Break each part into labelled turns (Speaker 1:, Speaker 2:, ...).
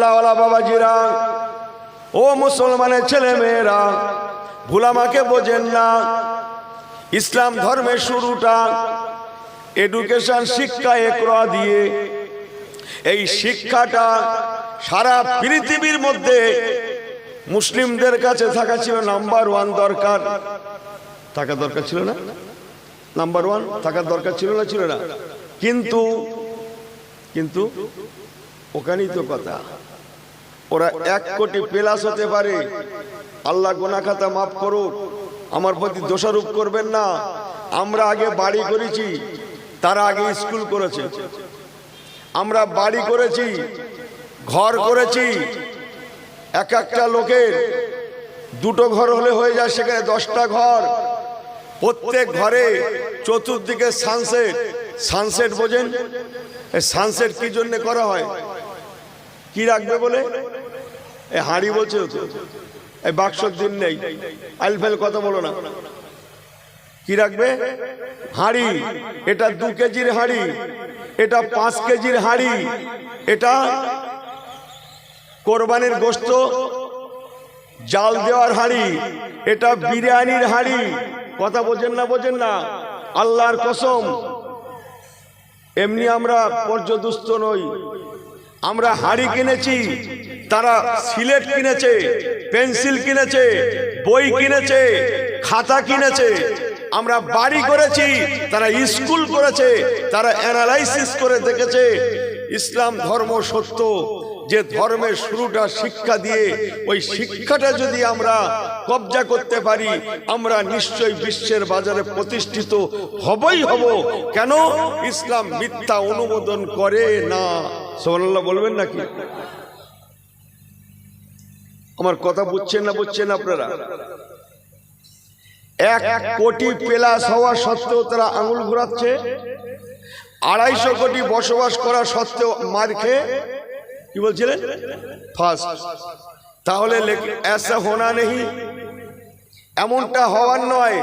Speaker 1: আল্লাহওয়ালা বাবাজিরা, ও মুসলমানের ছেলে মেয়েরা, ভুল আমাকে বোঝেন না। ইসলাম ধর্মের শুরুটা এডুকেশন, শিক্ষা একরা দিয়ে। এই শিক্ষাটা সারা পৃথিবীর মধ্যে মুসলিমদের কাছে থাকা ছিল নাম্বার ওয়ান দরকার। থাকা দরকার ছিল না? নাম্বার ওয়ান থাকার দরকার ছিল না? ছিল না? কিন্তু কিন্তু ওখানেই তো কথা, ওরা 1 কোটি প্লাস হতে পারে। আল্লাহ গুনাহ খাতা মাফ করুক, আমার প্রতি দোষারোপ করবেন না। আমরা আগে বাড়ি করেছি, তারা আগে স্কুল করেছে। আমরা বাড়ি করেছি, ঘর করেছি। এক একটা লোকের 2টো ঘর হলে হয়ে যায়, সেখানে 10টা ঘর। প্রত্যেক ঘরে চতুর্দিকে সানসেট। সানসেট বোঝেন? সানসেট কি জন্য করা হয়? কি রাখবে বলে? এই হাঁড়ি বলছে তো, এই বাক্সর দিন নেই, আইলফেল কথা বলো না। কি রাখবে? হাঁড়ি। এটা 2 কেজির হাঁড়ি, এটা 5 কেজির হাঁড়ি, এটা কোরবানির গোশত জাল দেওয়ার হাঁড়ি, এটা বিরিয়ানির হাঁড়ি। কথা বোঝেন না? বোঝেন না? আল্লাহর কসম, এমনি আমরা পর্যদুস্ত নই। আমরা হাঁড়ি কিনেছি, তারা সিলেট কিনেছে, পেন্সিল কিনেছে, বই কিনেছে, খাতা কিনেছে। আমরা বাড়ি করেছি, তারা স্কুল করেছে। তারা অ্যানালাইসিস করে দেখেছে ইসলাম ধর্ম সত্য। যে ধর্মের শুরুটা শিক্ষা দিয়ে, ওই শিক্ষাটা যদি আমরা কবজা করতে পারি, আমরা নিশ্চয়ই বিশ্বের বাজারে প্রতিষ্ঠিত হবই হব। কেন? ইসলাম মিথ্যা অনুমোদন করে না। সুবহানাল্লাহ বলবেন নাকি? আমার কথা বুঝছেন না? বুঝছেন আপনারা? 1 কোটি প্লাস হওয়া সত্ত্বেও তারা আঙুল ঘোরাচ্ছে। 250 কোটি বসবাস করা সত্ত্বেও মার খেয়ে, কি বলছিলেন? ফার্স্ট। তাহলে ऐसा होना नहीं, এমনটা হওয়ার নয়।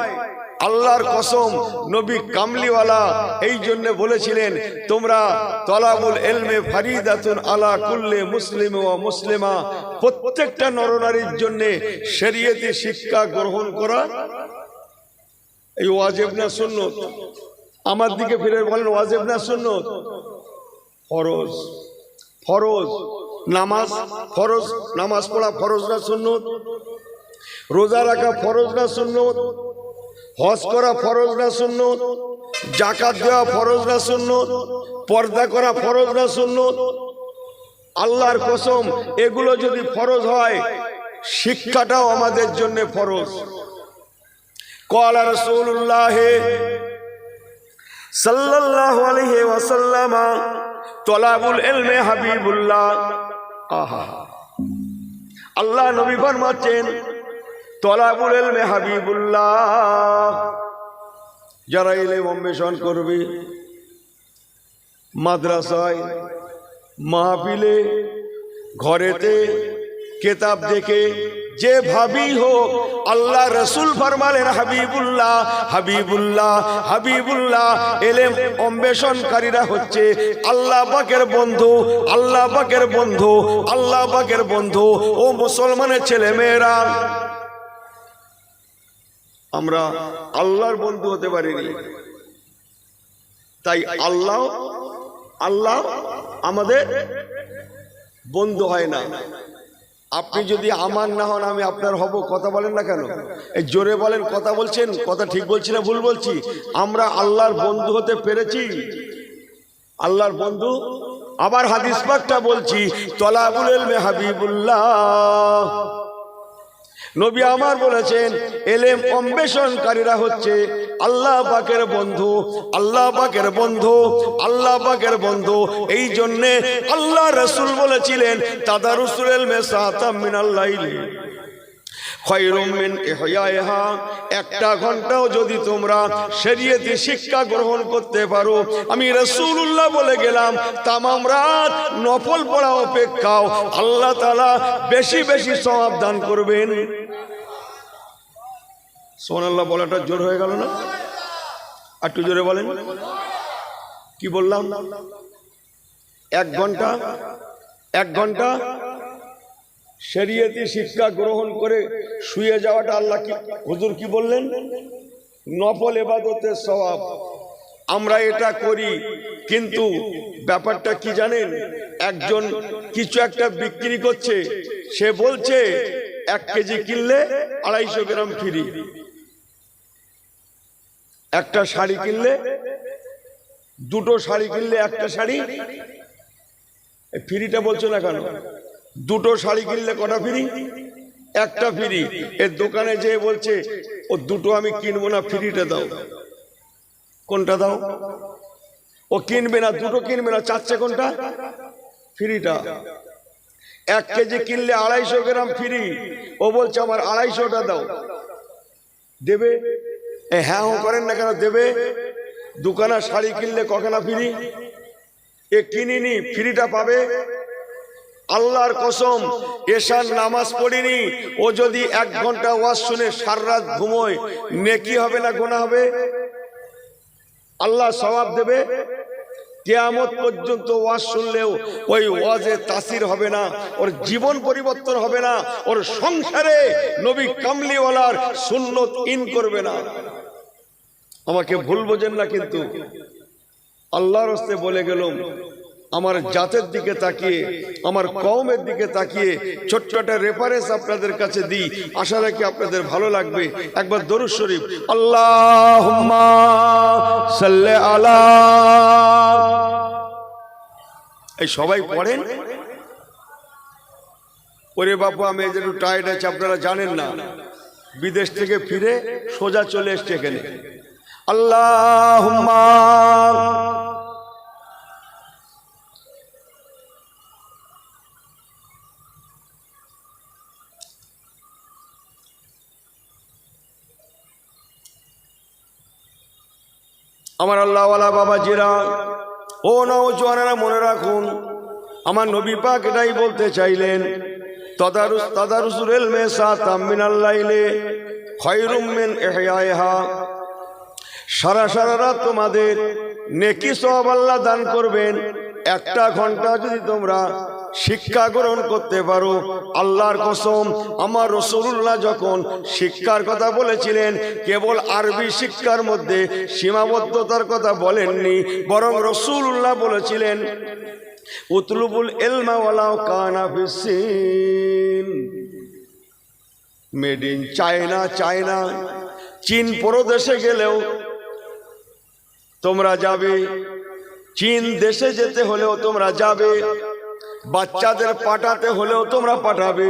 Speaker 1: আল্লাহর কসম, নবী কামলিওয়ালা এই জন্য বলেছিলেন, তোমরা তলাবুল ইলমে ফারিদাতুন আলা কুল্লি মুসলিম ওয়া মুসলিমা, প্রত্যেকটা নরনারীর জন্য শরীয়তি শিক্ষা গ্রহণ করা এই ওয়াজিব না সুন্নত? আমার দিকে ফিরে বলেন, ওয়াজিব না সুন্নত? ফরজ। ফরজ নামাজ, ফরজ নামাজ পড়া ফরজ না সুন্নত? রোজা রাখা ফরজ না সুন্নত? হজ করা ফরজ না সুন্নত? যাকাত দেওয়া ফরজ না সুন্নত? পর্দা করা ফরজ না সুন্নত? আল্লাহর কসম, এগুলো যদি ফরজ হয়, শিক্ষাটাও আমাদের জন্য ফরজ। ক্বালা রাসূলুল্লাহ সাল্লাল্লাহু আলাইহি ওয়াসাল্লাম, তলাবুল ইলমে হাবিবুল্লাহ। আহা, আল্লাহ নবী ফরমাচ্ছেন, তলাবুল ইলমে হাবিবুল্লাহ। যারা ইলম অন্বেষণ করবে, মাদ্রাসায়, মাহফিলে, ঘরেতে, কিতাব দেখে, যে ভাবি হোক, আল্লাহ রসুল ফরমালেন হাবিবুল্লাহ, হাবিবুল্লাহ, হাবিবুল্লাহ। ইলম অন্বেষণকারীরা হচ্ছে আল্লাহ পাকের বন্ধু, আল্লাহ পাকের বন্ধু, আল্লাহ পাকের বন্ধু। ও মুসলমানের ছেলে মেয়েরা, আমরা আল্লাহর বন্ধু হতে পারিনি, তাই আল্লাহ আমাদের বন্ধু হয় না। আপনি যদি আমার না হন, আমি আপনার হব। কথা বলেন না কেন? এই জোরে বলেন। কথা বলছেন? কথা ঠিক বলছি না ভুল বলছি? আমরা আল্লাহর বন্ধু হতে পেরেছি, আল্লাহর বন্ধু। আবার হাদিস পাকটা বলছি, তলাবুল ইলমে হাবিবুল্লাহ। নবী আমার বলেছেন, ইলম অন্বেষণকারীরা হচ্ছে আল্লাহ পাকের বন্ধু, আল্লাহ পাকের বন্ধু, আল্লাহ পাকের বন্ধু। এই জন্যে আল্লাহ রাসূল বলেছিলেন, তাদারুসুল ইলমে সাআতাম মিনাল লাইলি খায়রুম মিন ইহয়াইহা। 1টা ঘন্টাও যদি তোমরা শরীয়তি শিক্ষা গ্রহণ করতে পারো, আমি রাসূলুল্লাহ বলে গেলাম, তামাম রাত নফল পড়া অপেক্ষাও আল্লাহ তাআলা বেশি বেশি সওয়াব দান করবেন। সুবহানাল্লাহ বলাটা জোর হয়ে গেল না? একটু জোরে বলেন। কি বললাম? 1 ঘন্টা শরীয়তি শিক্ষা গ্রহণ করে শুয়ে যাওয়াটা আল্লাহ কি হুজুর কি বললেন? নফল ইবাদতের সওয়াব। আমরা এটা করি, কিন্তু ব্যাপারটা কি জানেন? একজন কিছু একটা বিক্রি করছে, সে বলছে 1 কেজি কিনলে 250 গ্রাম ফ্রি। একটা শাড়ি কিনলে, দুটো শাড়ি কিনলে একটা শাড়ি ফ্রিটা বলছো না কেন? দুটো শাড়ি কিনলে কটা ফ্রি? একটা ফ্রি। এর দোকানে যেয়ে বলছে ও দুটো আমি কিনবো না, ফ্রিটা দাও। কোনটা দাও? ও কিনবে না, দুটো কিনবে না, চাচ্ছে কোনটা? ফ্রিটা। 1 কেজি কিনলে 250 গ্রাম ফ্রি, ও বলছে আমার 250টা দাও। দেবে? হ্যাঁ ও করেন না কেন? দেবে। দোকানে শাড়ি কিনলে কখানা ফ্রি? এ কিনিনি, ফ্রিটা পাবে। আল্লাহর কসম, এশার নামাজ পড়িনি, ও যদি 1 ঘন্টা ওয়াজ শুনে সারা রাত ঘুমোয়, নেকি হবে না গুনাহ হবে? আল্লাহ সওয়াব দেবে। কিয়ামত পর্যন্ত ওয়াজ শুনলেও ওই ওয়াজে তাসির হবে না, ওর জীবন পরিবর্তন হবে না, ওর সংসারে নবী কামলিওয়ালার সুন্নত ইন করবে না। আমাকে ভুল বোঝেন না, কিন্তু আল্লাহর রাস্তে বলে গেলাম, আমার জাতের দিকে তাকিয়ে, আমার কওমের দিকে তাকিয়ে ছোট্ট একটা রেফারেন্স আপনাদের কাছে দিই, আশা রাখি আপনাদের ভালো লাগবে। একবার দরুদ শরীফ, আল্লাহুম্মা সাল্লি আলা। এই সবাই পড়েন। ওরে বাপু, আমি এই যে একটু টায়ার্ড আছি, আপনারা জানেন না, বিদেশ থেকে ফিরে সোজা চলে এসছে এখানে। আল্লাহুম্মা আমার আল্লাহওয়ালা বাবাজিরা, ও নওজওয়ানেরা, মনে রাখুন, আমার নবী পাক এটাই বলতে চাইলেন, তাদারুসুল ইলমি সাতাম মিনাল লাইলি খায়রুম মিন ইহয়াইহা। সারা রাত তোমাদের নেকি সওয়াব আল্লাহ দান করবেন। 1 ঘন্টা যদি তোমরা শিক্ষা গ্রহণ করতে পারো, আল্লাহর কসম, আমার রাসূলুল্লাহ যখন শিক্ষার কথা বলেছিলেন, কেবল আরবি শিক্ষার মধ্যে সীমাবদ্ধতার কথা বলেননি, বরং রাসূলুল্লাহ বলেছিলেন উতলুবুল ইলমা ওয়ালাউ কানা ফিসসিন। মেড ইন চায়না, চীন প্রদেশে গেলেও তোমরা যাবে, চীন দেশে যেতে হলেও তোমরা যাবে, বাচ্চাদের পাঠাতে হলেও তোমরা পাঠাবে।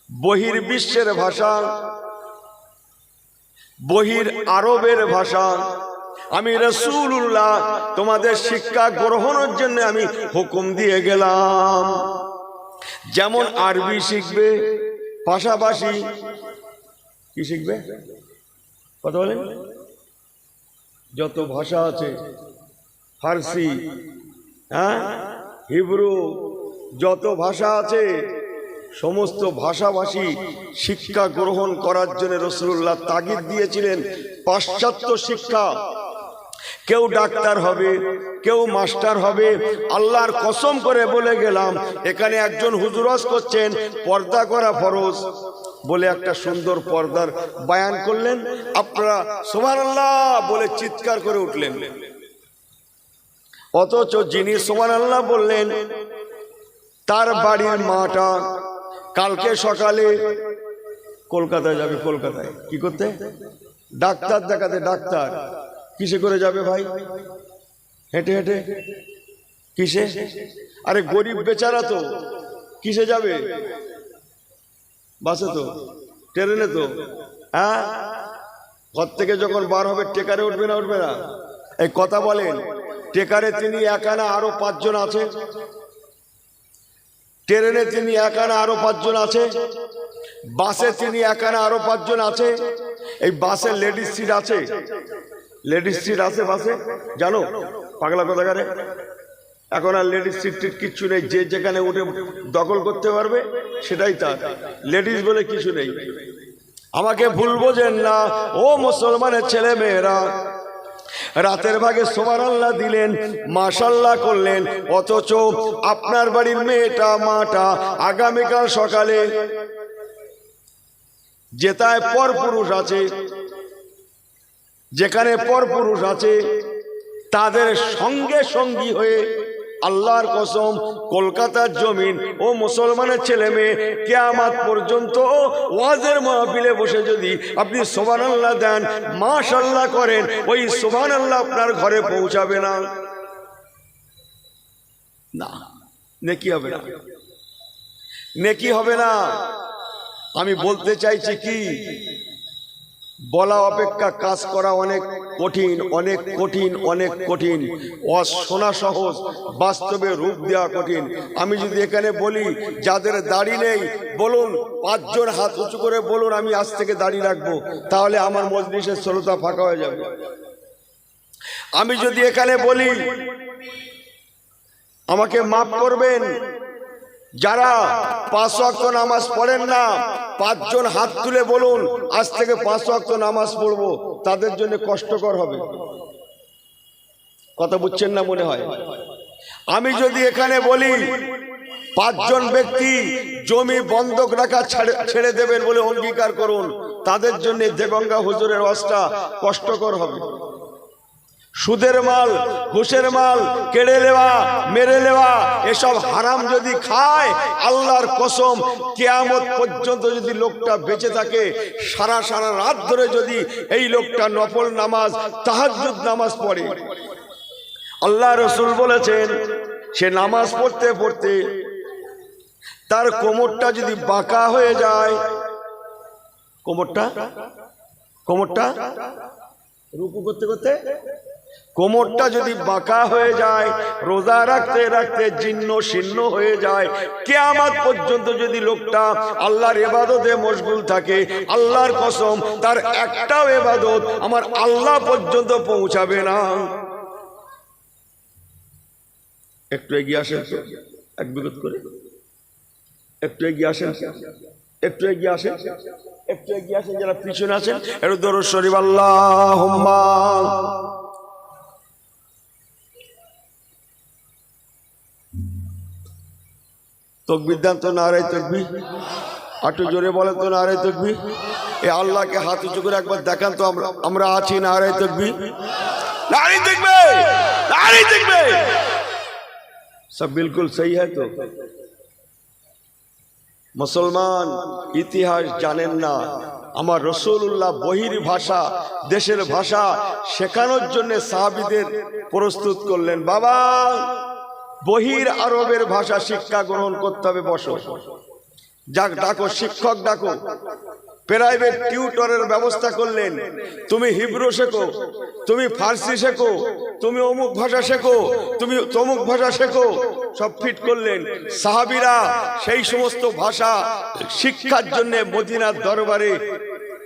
Speaker 1: বহির বিশ্বের ভাষা, বহির আরবের ভাষা, আমি রাসূলুল্লাহ তোমাদের শিক্ষা গ্রহণের জন্য আমি হুকুম দিয়ে গেলাম। যেমন আরবি শিখবে, পাশাপাশি কি শিখবে? কথা বলেন। যত ভাষা আছে, ফার্সি, হিব্রু, যত ভাষা আছে, সমস্ত ভাষাভাষী শিক্ষা গ্রহণ করার জন্য রাসূলুল্লাহ তাগিদ দিয়েছিলেন। পাশ্চাত্য শিক্ষা, কেউ ডাক্তার হবে, কেউ মাস্টার হবে। আল্লাহর কসম করে বলে গেলাম, এখানে একজন হুজুর ওয়াজ করছেন, পর্দা করা ফরজ বলে একটা সুন্দর পর্দার বয়ান করলেন, আপনারা সুবহানাল্লাহ বলে চিৎকার করে উঠলেন। অথচ যিনি সুবহানাল্লাহ বললেন, তার বাড়ির মাটা কালকে সকালে কলকাতায় যাবে। কলকাতায় কি করতে? ডাক্তার দেখাতে। ডাক্তার কিসে করে যাবে ভাই? হেঁটে হেঁটে। কিসে? আরে গরিব বেচারা তো কিসে যাবে? বাসে তো, ট্রেনে তো। হ্যাঁ, ঘর থেকে যখন বার হবে টেকারে উঠবে না? উঠবে না? এই কথা বলেন। টেকারে তিনি একা না আরো 5 জন আছে? ট্রেনে তিনি একা না আরো 5 জন আছে? বাসে তিনি একা না আরো 5 জন আছে? এই বাসে লেডিস সিট আছে? লেডিস সিট আছে বাসে? জানো পাগলা কথাকারে, এখন আর লেডিস সিট টিট কিচ্ছু নেই। যে যেখানে উঠে দখল করতে পারবে সেটাই তার। লেডিস বলে কিছু নেই। আমাকে ভুল বোঝেন না ও মুসলমানের ছেলে মেয়েরা, রাতের ভাগে সুবহানাল্লাহ দিলেন, মাশাআল্লাহ করলেন, অথচ আপনার বাড়ির মেয়েটা মাটা আগামীকাল সকালে যেটায় পরপুরুষ আছে, যেখানে পরপুরুষ আছে তাদের সঙ্গে সঙ্গী হয়ে আল্লাহর কসম কলকাতার জমিন ও মুসলমানের ছেলে মেয়ে কিয়ামত পর্যন্ত ওয়াজের মাহফিলে বসে যদি আপনি সুবহানাল্লাহ দেন, মাশাআল্লাহ করেন, ওই সুবহানাল্লাহ আপনার ঘরে পৌঁছাবে না, না নেকি হবে না, নেকি হবে না। আমি বলতে চাইছি কি, বলা অপেক্ষা কাজ করা অনেক কঠিন, অনেক কঠিন, অনেক কঠিন। শোনা সহজ, বাস্তবে রূপ দেওয়া কঠিন। আমি যদি এখানে বলি যাদের দাড়ি নেই বলুন, 5 জন হাত উঁচু করে বলুন আমি আজ থেকে দাড়ি রাখবো, তাহলে আমার মজলিসের শ্রোতা ফাঁকা হয়ে যাবে। আমি যদি এখানে বলি, আমাকে মাফ করবেন, যারা 5 ওয়াক্ত নামাজ পড়েন না 5 জন হাত তুলে বলুন আজ থেকে 5 ওয়াক্ত নামাজ পড়বো, তাদের জন্য কষ্টকর হবে। কথা বুঝছেন না মনে হয়। আমি যদি এখানে বলি 5 জন ব্যক্তি জমি বন্ধক রাখা ছেড়ে দেবেন বলে অঙ্গীকার করুন, তাদের জন্য দেগঙ্গা হুজুরের ওয়াজটা কষ্টকর হবে। সুদের মাল, ঘুষের মাল, কেড়ে নেওয়া, মেরে নেওয়া, এসব হারাম যদি খায়, আল্লাহর কসম কিয়ামত পর্যন্ত যদি লোকটা বেঁচে থাকে, সারা সারা রাত ধরে যদি এই লোকটা নফল নামাজ, তাহাজ্জুদ নামাজ পড়ে, আল্লাহ রাসূল বলেছেন সে নামাজ পড়তে পড়তে তার কোমরটা যদি বাঁকা হয়ে যায়, কোমরটা রুকু করতে করতে কোমরটা যদি বাঁকা হয়ে যায়, রোজা রাখতে রাখতে জীর্ণ শীর্ণ হয়ে যায়, কিয়ামত পর্যন্ত যদি লোকটা আল্লাহর ইবাদতে মশগুল থাকে, আল্লাহর কসম তার একটাও ইবাদত আমার আল্লাহ পর্যন্ত পৌঁছাবে না। একটু এগিয়ে আসেন, এক বিগত করে একটু এগিয়ে আসেন, একটু এগিয়ে আসেন, একটু এগিয়ে আসেন, যারা পিছনে আছেন একটু দরুদ শরীফ আল্লাহুম্মা। তকবীর দেন তো, নারে তাকবীর। একটু জোরে বলেন তো, নারে তাকবীর। এ আল্লাহকে হাত উঁচু করে একবার দেখান তো, আমরা আছি, নারে তাকবীর, নারে তাকবীর, নারে তাকবীর। সব বিলকুল সহি है তো। মুসলমান ইতিহাস জানেন না, আমার রাসূলুল্লাহ বহির ভাষা, দেশের ভাষা শেখানোর জন্য সাহাবীদের প্রস্তুত করলেন। বাবা, বহির আরবের ভাষা শিক্ষা গ্রহণ করতে হবে, বসো, যাক ডাকো, শিক্ষক ডাকো, প্রাইভেট টিউটরের ব্যবস্থা করলেন। তুমি হিব্রু শেখো, তুমি ফার্সি শেখো, তুমি অমুক ভাষা শেখো, তুমি তমুক ভাষা শেখো, সব ফিট করলেন। সাহাবীরা সেই সমস্ত ভাষা শিক্ষার জন্য মদিনার দরবারে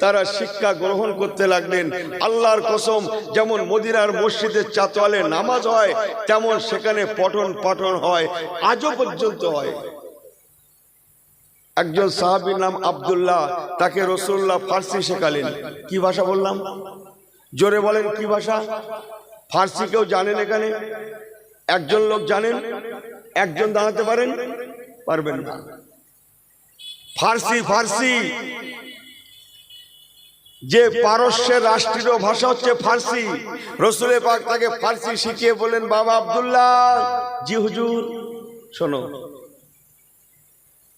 Speaker 1: তারা শিক্ষা গ্রহণ করতে লাগলেন। আল্লাহর কসম, যেমন মদিনার মসজিদে চাতওয়ালে নামাজ হয়, তেমন সেখানে পঠন পাঠন হয়, আজও পর্যন্ত হয়। একজন সাহাবীর নাম আব্দুল্লাহ, তাকে রাসূলুল্লাহ ফার্সি শেখালেন। কি ভাষা বললাম? জোরে বলেন, কি ভাষা? ফার্সি কেউ জানেন এখানে? একজন লোক জানেন? একজন দাঁড়াতে পারেন? পারবেন না। ফার্সি যে পারস্যের রাষ্ট্রীয় ভাষা হচ্ছে ফার্সি। রাসূল পাক তাকে ফার্সি শিখিয়ে বলেন, বাবা আব্দুল্লাহ, জি হুজুর, শোনো,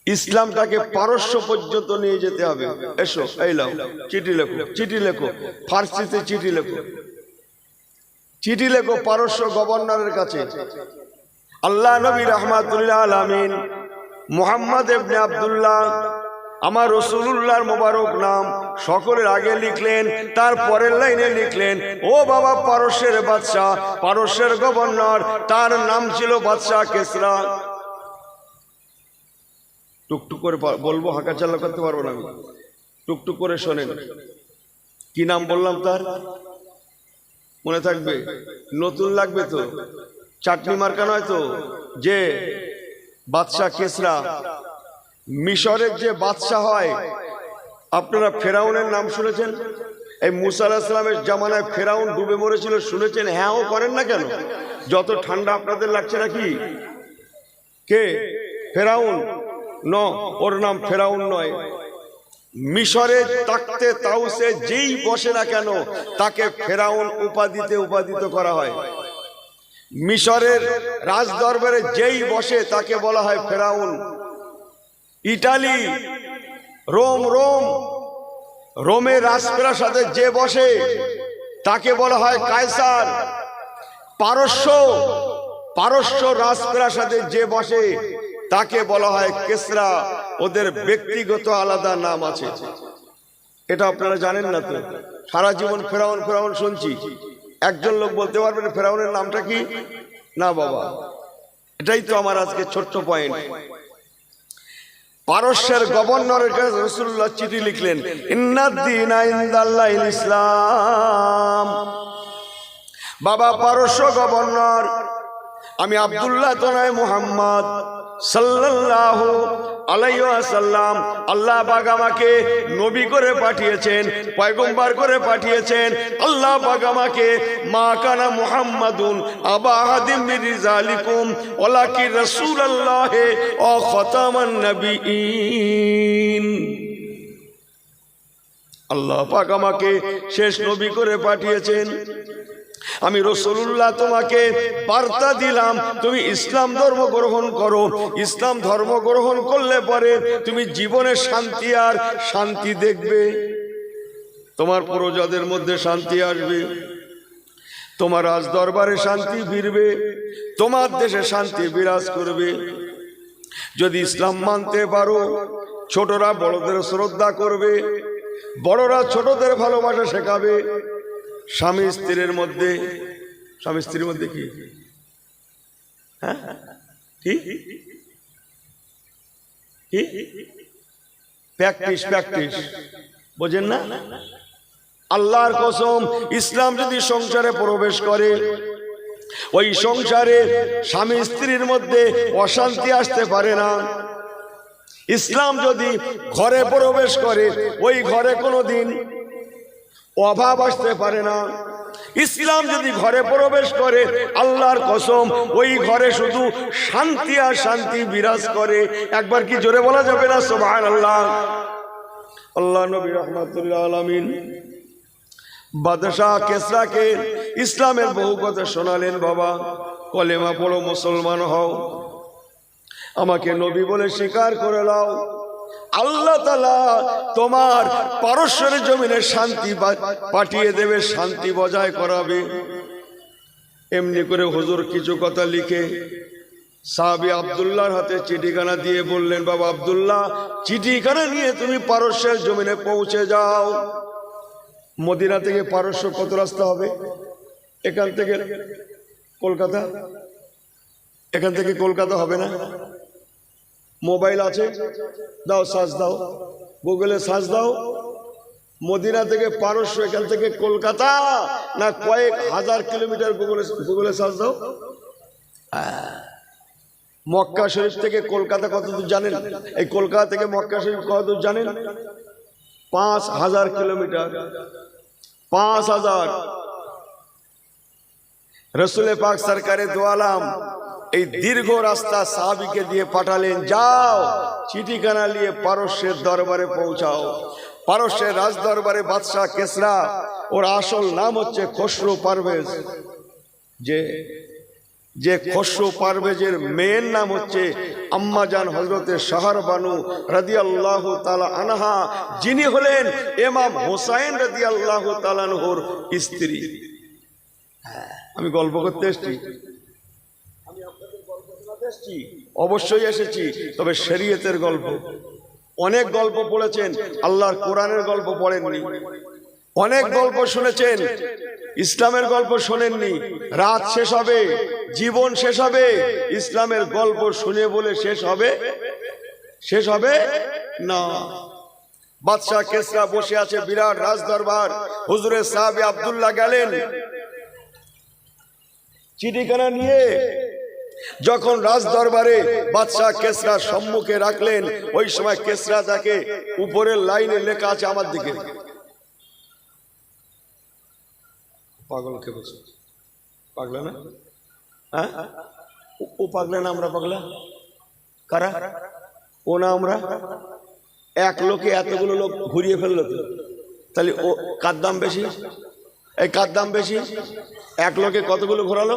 Speaker 1: ইসলামটাকে পারস্য পর্যন্ত নিয়ে যেতে হবে। এসো, এই লাও চিঠি লেখো, চিঠি লেখো, ফার্সিতে চিঠি লেখো, চিঠি লেখো পারস্য গভর্নরের কাছে। আল্লাহ নবী রাহমাতুল্লাহ আলামিন মুহাম্মদ ইবনে আব্দুল্লাহ, আমার রাসূলুল্লাহর মোবারক নাম, সকলের আগে লিখলেন, তার পরের লাইনে লিখলেন, ও বাবা পারস্যের বাদশা, পারস্যের গভর্নর, তার নাম ছিল বাদশা কেসরা। টুকটুক করে বলবো, হাঁকা চালা করতে পারবো না আমি, টুকটুক করে শোনেন। কি নাম বললাম তার? মনে থাকবে? নতুন লাগবে তো, চাটনি মার্কা নয় তো। যে বাদশা কেসরা, মিশরের যে বাদশা হয়, আপনারা ফেরাউনের নাম শুনেছেন? এই মুসা আলাইহিস সালামের জামানায় ফেরাউন ডুবে মরেছিল, শুনেছেন? হ্যাঁও করেন না কেন? যত ঠান্ডা আপনাদের লাগছে নাকি? কে? ফেরাউন? ন, ওর নাম ফেরাউন নয়। মিশরে তাকতে তাউসে যেই বসে না কেন তাকে ফেরাউন উপাধিত করা হয়। মিশরের রাজ দরবারে যেই বসে তাকে বলা হয় ফেরাউন। ইটালি, রোমের রাজপ্রাসাদে যে বসে তাকে বলা হয় কায়সার। পারস্য রাজপ্রাসাদে যে বসে তাকে বলা হয় কেসরা। ওদের ব্যক্তিগত আলাদা নাম আছে, এটা আপনারা জানেন না তো? সারা জীবন ফেরাউন ফেরাউন শুনছি। একজন লোক বলতে পারবেন ফেরাউনের নামটা কি? না বাবা, এটাই তো আমার আজকে ছোট্ট পয়েন্ট। পারস্যের গভর্নরের কাছে রাসূলুল্লাহ চিঠি লিখলেন, ইন্নাদ-দীনা ইনদাল্লাহিল ইসলাম। বাবা পারস্য গভর্নর, আমি আব্দুল্লাহ তনয় মুহাম্মদ সাল্লাল্লাহু আলাইহি ওয়াসাল্লাম, আল্লাহ পাক আমাকে নবী করে পাঠিয়েছেন, পয়গম্বর করে পাঠিয়েছেন। আল্লাহ পাক আমাকে মা কানা মুহাম্মাদুন আবা আহাদিম মির রিজালিকুম ওয়ালাকিন রাসূলুল্লাহ ওয়া খাতামান নবিয়্যিন। আল্লাহ পাক আমাকে শেষ নবী করে পাঠিয়েছেন। আমি রাসূলুল্লাহ তোমাকে বার্তা দিলাম, তুমি ইসলাম ধর্ম গ্রহণ করো। ইসলাম ধর্ম গ্রহণ করলে পরে তুমি জীবনে শান্তি আর শান্তি দেখবে। তোমার প্রজাদের মধ্যে শান্তি আসবে, তোমার রাজ দরবারে শান্তি ফিরবে, তোমার দেশে শান্তি বিরাজ করবে। যদি ইসলাম মানতে পারো, ছোটরা বড়দের শ্রদ্ধা করবে, বড়রা ছোটদের ভালোবাসা শেখাবে। স্বামী স্ত্রীর মধ্যে কি? হ্যাঁ, কি প্র্যাকটিস বোঝেন না? আল্লাহর কসম, ইসলাম যদি সংসারে প্রবেশ করে, ওই সংসারে স্বামী স্ত্রীর মধ্যে অশান্তি আসতে পারে না। ইসলাম যদি ঘরে প্রবেশ করে, ওই ঘরে কোনোদিন অভাব আসতে পারে না। ইসলাম যদি ঘরে প্রবেশ করে, আল্লাহর কসম, ওই ঘরে শুধু শান্তি আর শান্তি বিরাজ করে। একবার কি জোরে বলা যাবে না সুবহানাল্লাহ? আল্লাহ নবী রাহমাতুল্লাহ আলামিন বাদশাহ কেসরাকে ইসলামের বহু কথা শোনালেন। বাবা, কলেমা পড়ো, মুসলমান হও, আমাকে নবী বলে স্বীকার করে নাও। আল্লাহ তাআলা তোমার পারস্যের জমিনে শান্তি পাঠিয়ে দেবে, শান্তি বজায় করাবে। এমনি করে হুজুর কিছু কথা লিখে সাহাবী আব্দুল্লাহর হাতে চিঠিখানা দিয়ে বললেন, বাবা আব্দুল্লাহ, চিঠিখানা নিয়ে তুমি পারস্যের জমিনে পৌঁছে যাও। মদিনা থেকে পারস্য কত রাস্তা হবে? এখান থেকে কলকাতা, এখান থেকে কলকাতা হবে না? মোবাইল আছে, দাও সার্চ দাও, গুগলে সার্চ দাও, মদিনা থেকে পারস্য এখান থেকে কলকাতা না কয়েক হাজার কিলোমিটার, গুগলে সার্চ দাও। মক্কা শরীফ থেকে কলকাতা কত দূর জানেন? এই কলকাতা থেকে মক্কা শরীফ কত দূর জানেন? 5000 কিলোমিটার। 5000। রসুল পাক সরকারে দো আলম এই দীর্ঘ রাস্তা সাহাবীকে দিয়ে পাঠালেন, যাও চিঠিখানা নিয়ে পারস্যের দরবারে পৌঁছাও। পারস্যের রাজ দরবারে বাদশাহ কেসরা, ওর আসল নাম হচ্ছে খসরু পারভেজ। যে খসরু পারভেজের মেয়ের নাম হচ্ছে আম্মাজান হযরতে শাহরবানু রাদিয়াল্লাহু তাআলা আনহা, যিনি হলেন ইমাম হোসাইন রাদিয়াল্লাহু তাআলা আনহুর স্ত্রী। আমি গল্প করতে এসেছি, অবশ্যই এসেছি, তবে শরীয়তের গল্প। অনেক গল্প পড়েছেন, আল্লাহর কোরআনের গল্প পড়েননি। অনেক গল্প শুনেছেন, ইসলামের গল্প শোনেননি। রাত শেষ হবে, জীবন শেষ হবে, ইসলামের গল্প শুনে বলে শেষ হবে না। বাদশাহ কেসরা বসে আছে বিরাট রাজ দরবার। হুজুরের সাহাবী আব্দুল্লাহ গেলেন চিঠিখানা নিয়ে। যখন রাজ দরবারে বাদশাহ কেসরার সম্মুখে রাখলেন, ওই সময় কেসরা তাকে উপরের লাইনে লেখা আছে আমার দিকে, পাগলকে বলছে পাগলা না, হ্যাঁ ও পাগলা না আমরা পাগলা? কারা? ও না আমরা? এক লোকে এতগুলো লোক ঘুরিয়ে ফেললো তো, তাহলে ও কার দাম বেশি? এই কার দাম বেশি? এক লোকে কতগুলো ঘোরালো?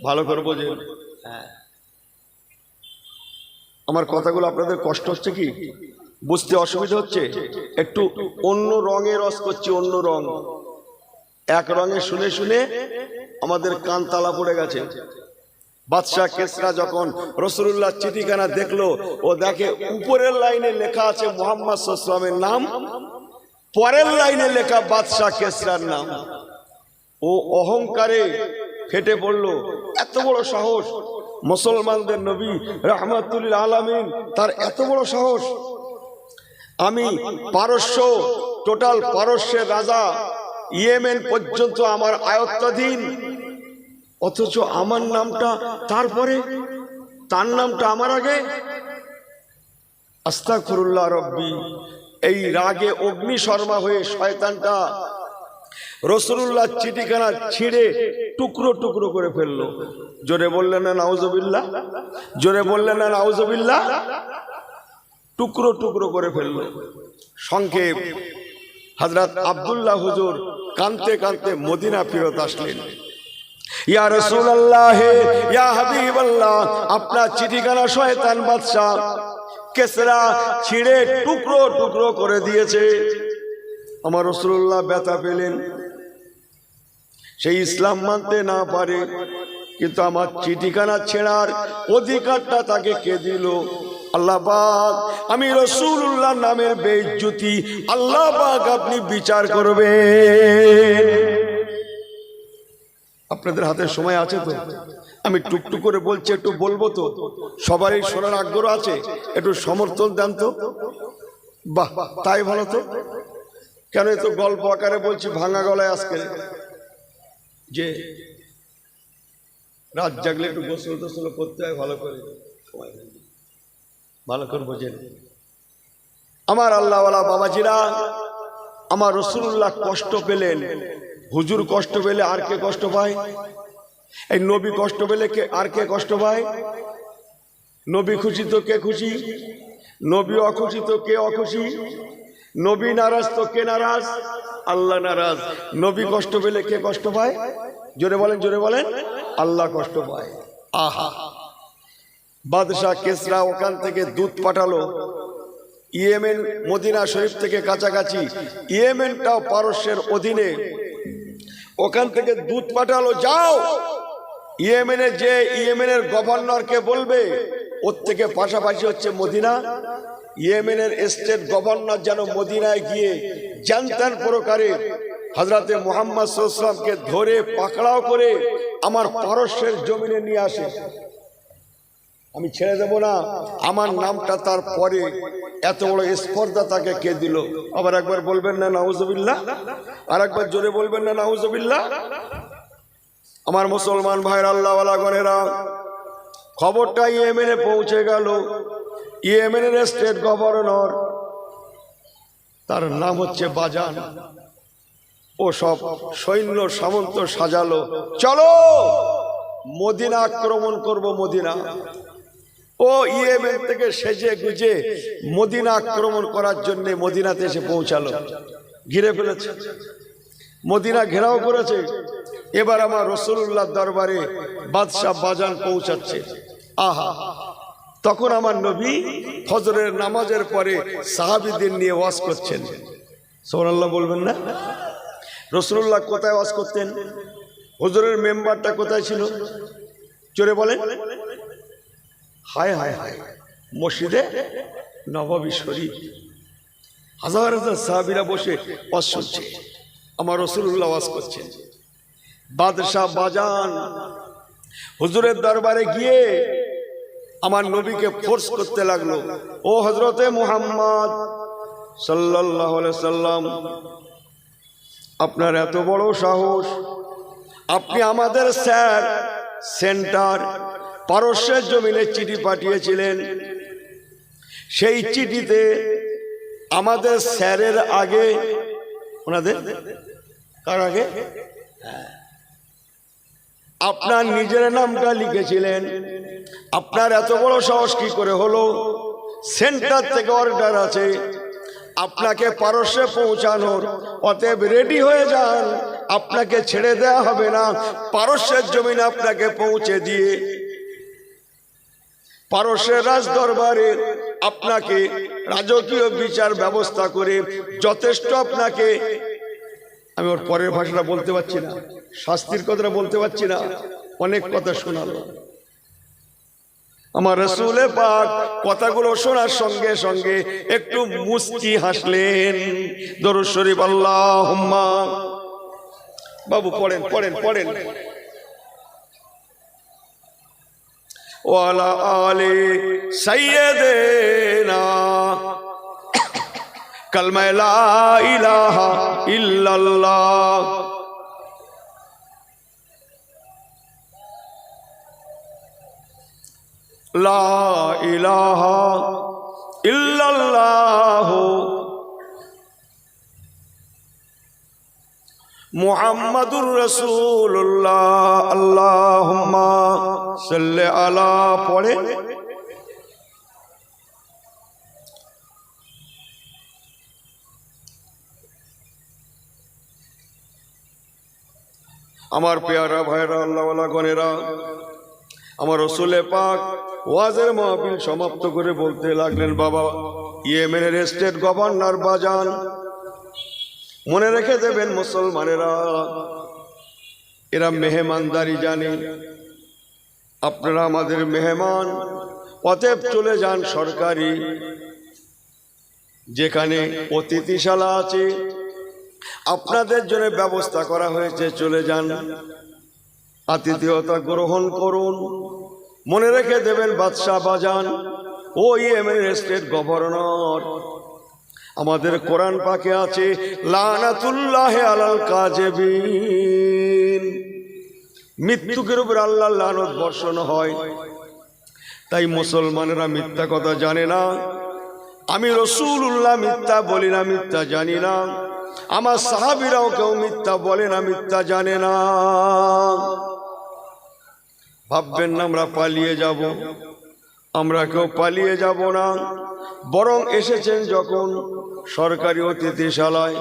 Speaker 1: ভালো করে বোঝেন। আমার কথাগুলো আপনাদের কষ্ট হচ্ছে কি? বুঝতে অসুবিধা হচ্ছে? একটু অন্য রঙে রস করছি, অন্য রং। এক রঙে শুনে শুনে আমাদের কান তালা পড়ে গেছে। বাদশাহ কেসরা যখন রাসূলুল্লাহ চিঠিখানা দেখলো, ও দেখে উপরের লাইনে লেখা আছে মুহাম্মদ সাল্লাল্লাহু আলাইহি ওয়াসাল্লামের নাম, পরের লাইনে লেখা বাদশাহ কেসরার নাম। ও অহংকারে ফেটে পড়লো। এত বড় সাহস! মুসলমানদের নবী রাহমাতুল লিল আলামিন, তার এত বড় সাহস! আমি পারস্য, টোটাল পারস্যের রাজা, ইয়েমেন পর্যন্ত আমার আয়ত্তাধীন, অথচ আমার নামটা তারপরে, তার নামটা আমার আগে। আস্তাগফিরুল্লাহ রব্বি। এই রাগে অগ্নিশর্মা হয়ে শয়তানটা রাসূলুল্লাহ চিঠিখানা ছিঁড়ে টুকরো টুকরো করে ফেললো। জোরে বললেন না নাউজুবিল্লাহ? জোরে বললেন না নাউজুবিল্লাহ? টুকরো টুকরো করে ফেললো। সংক্ষেপ, হযরত আব্দুল্লাহ হুজুর কাঁদতে কাঁদতে মদিনা ফেরত আসলেন। ইয়া রাসূলুল্লাহ, ইয়া হাবিবাল্লাহ, আপনার চিঠিখানা শয়তান বাদশা কেসরা ছিঁড়ে টুকরো টুকরো করে দিয়েছে। আমার রাসূলুল্লাহ ব্যথা পেলেন। সেই ইসলাম মানতে না পারে, কিন্তু আমার চিঠিখানা ছেঁড়ার অধিকারটা তাকে কে দিল? আল্লাহ পাক। আমি রাসূলুল্লাহ নামের বেইজ্জতি আল্লাহ পাক আপনি বিচার করবেন। আপনাদের হাতে সময় আছে তো? আমি টুকটুক করে বলছি, একটু বলবো তো, সবারই শোনার আগ্রহ আছে, একটু সমর্থন দেন তো। বাহ, তাই ভালো তো। কেন তো গল্প আকারে বলছি, ভাঙা গলায় আজকে, যে রাত জাগলে একটু গোসল টোসল করতে হয় ভালো করে, সময় ভালো করে বোঝেন। আমার আল্লাহওয়ালা বাবাজিরা, আমার রাসূলুল্লাহ কষ্ট পেলেন। হুজুর কষ্ট পেলে আর কে কষ্ট পায়? এই নবী কষ্ট পেলে কে আর কে কষ্ট পায়? নবী খুশি তো কে খুশি? নবী অখুশি তো কে অখুশি? নবী নারাজ তো কে নারাজ? আল্লাহ নারাজ। নবী কষ্ট পেলে কে কষ্ট পায়? জোরে বলেন, জোরে বলেন। আল্লাহ কষ্ট পায়। আহা! বাদশাহ কেসরা ওখান থেকে দূত পাঠালো। ইয়েমেন মদিনা শরীফ থেকে কাছাকাছি, ইয়েমেনটাও পারস্যের অধীনে। ওখান থেকে দূত পাঠালো, যাও ইয়েমেনে, যে ইয়েমেনের গভর্নরকে বলবে, ওর থেকে পাশাপাশি হচ্ছে মদিনা, ইয়েমেনের স্টেট গভর্নর যেন মদিনায় গিয়ে জানতেন প্রকারে হযরতে মুহাম্মদ সাল্লাল্লাহু আলাইহি ওয়াসাল্লামকে ধরে পাকড়াও করে আমার পারস্যের জমিনে নিয়ে আসে। আমি ছেড়ে দেব না, আমার নামটা তার পরে। এত বড় স্পর্ধা তাকে কে দিল? আবার একবার বলবেন না নাউজুবিল্লাহ? আর একবার জোরে বলবেন না নাউজুবিল্লাহ? আমার মুসলমান ভাইরা, আল্লাহওয়ালা গণেরা, খবরটা ইয়েমেনে পৌঁছে গেল। ইয়েমেনের স্টেট গভর্নর, তার নাম হচ্ছে বাজান। ও সব সৈন্য সামন্ত সাজালো, চলো মদিনা আক্রমণ করব। মদিনা, ও ইয়েমেন থেকে সেজে গুজে মদিনা আক্রমণ করার জন্য মদিনাতে এসে পৌঁছালো। ঘিরে ফেলেছে, মদিনা ঘেরাও করেছে। এবার আমার রাসূলুল্লাহ দরবারে বাদশাহ বাজান পৌঁছাচ্ছে। আহা! তখন আমার নবী ফজরের নামাজের পরে সাহাবীদের নিয়ে ওয়াজ করছেন। সুবহানাল্লাহ বলবেন না? রাসূলুল্লাহ কোথায় ওয়াজ করতেন? হুজুরের মেম্বারটা কোথায় ছিল? জোরে বলেন। হায় হায় হায়, মসজিদে নববী শরীফ। হাজার হাজার সাহাবীরা বসে ওয়াজ শুনছে, আমার রাসূলুল্লাহ ওয়াজ করছেন। বাদশাহ বাজান হুজুরের দরবারে গিয়ে আমার নবীকে ফোর্স করতে লাগলো, ও হযরতে মুহাম্মদ সাল্লাল্লাহু আলাইহি সাল্লাম, আপনার এত বড় সাহস, আপনি আমাদের স্যার সেন্টার পারস্যের জমিনে চিঠি পাঠিয়েছিলেন। সেই চিঠিতে আমাদের স্যারের আগে, ওনাদের তার আগে আপনার নিজের নামটা লিখেছিলেন। আপনার এত বড় সাহস কি করে হলো? সেন্টার থেকে অর্ডার আছে আপনাকে পারস্যে পৌঁছানোর, অতএব রেডি হয়ে যান, আপনাকে ছেড়ে দেয়া হবে না। পারস্যের জমিনে আপনাকে পৌঁছে দিয়ে পারস্যের রাজ দরবারে আপনাকে রাজকীয় বিচার ব্যবস্থা করে যথেষ্ট আপনাকে, আমি ওর পরের ভাষাটা বলতে পারছি না, শাস্তির কথাটা বলতে পারছি না, অনেক কথা শোনালো। আমার রাসূল পাক কথাগুলো শোনার সঙ্গে সঙ্গে একটু মুস্কি হাসলেন। দরুদ শরীফ আল্লাহুম্মা, বাবু পড়েন পড়েন পড়েন। ওয়ালা আলি সাইয়্যিদিনা কালমা লা ইলাহা ইল্লাল্লাহ। লা ইলাহা ইল্লাল্লাহ মুহাম্মাদুর রাসূলুল্লাহ। আল্লাহুম্মা সাল্লি আলা, পড়ে আমার পেয়ারা ভাইরা, আল্লাহওয়ালা গণেরা, আমার রাসূল পাক ওয়াজের মাহফিল সমাপ্ত করে বলতে লাগলেন, বাবা ইয়েমেনের স্টেট গভর্নর বাজান, মনে রেখে দেবেন মুসলমানেরা, এরা মেহমানদারি জানে, আপনারা আমাদের মেহমান, অতএব চলে যান সরকারি যেখানে অতিথিশালা আছে, আপনাদের জন্য ব্যবস্থা করা হয়েছে, চলে যান, আতিথেয়তা গ্রহণ করুন। মনে রেখে দেবেন বাদশাহ বাজান, ও ইয়েমেনের স্টেট গভর্নর, আমাদের কোরআন পাকে আছে লানাতুল্লাহি আলাল কাযিবিন, মৃত্যুকের উপর আল্লাহর লানত বর্ষণ হয়। তাই মুসলমানেরা মিথ্যা কথা জানে না, আমি রাসূলুল্লাহ মিথ্যা বলি না, মিথ্যা জানি না, আমার সাহাবীরাও কেউ মিথ্যা বলে না, মিথ্যা জানে না। ভাববেন না আমরা পালিয়ে যাব, আমরা কেউ পালিয়ে যাব না, বরং এসেছেন যখন সরকারি অতিথিশালায়,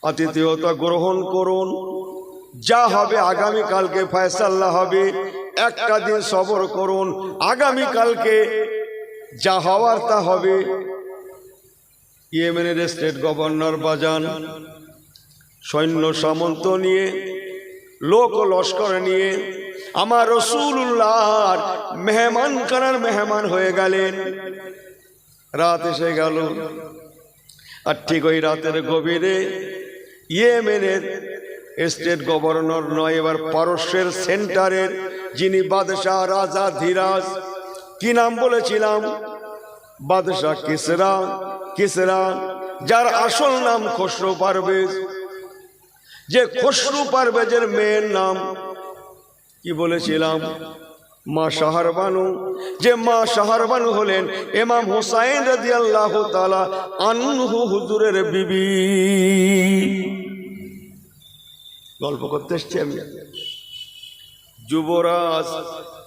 Speaker 1: আতিথেয়তা গ্রহণ করুন। যা হবে আগামীকালকে ফয়সালা হবে, একটা দিন সবর করুন, আগামীকালকে যা হওয়ার তা হবে। ইয়েমেনের স্টেট গভর্নর বাজান সৈন্য সামন্ত নিয়ে, লোক লস্কর নিয়ে আমার রাসূলুল্লাহর মেহমানখানার মেহমান হয়ে গেলেন। রাত এসে গেল, আর ঠিক ওই রাতের গভীরে ইয়েমেনের স্টেট গভর্নর নয়, এবার পারস্যের সেন্টারের যিনি বাদশাহ রাজা ধীরাজ, কি নাম বলেছিলাম? বাদশাহ কিসরা। কিসরা যার আসল নাম খসরু পারভেজ, যে খসরু পারভেজের মেয়ের নাম কি বলেছিলাম? মা শাহরবানু, যে মা শাহরবানু হলেন ইমাম হুসাইন রাদিয়াল্লাহু তাআলা আনহু হুজুরের বিবি। গল্প করতে এসছি আমি। যুবরাজ,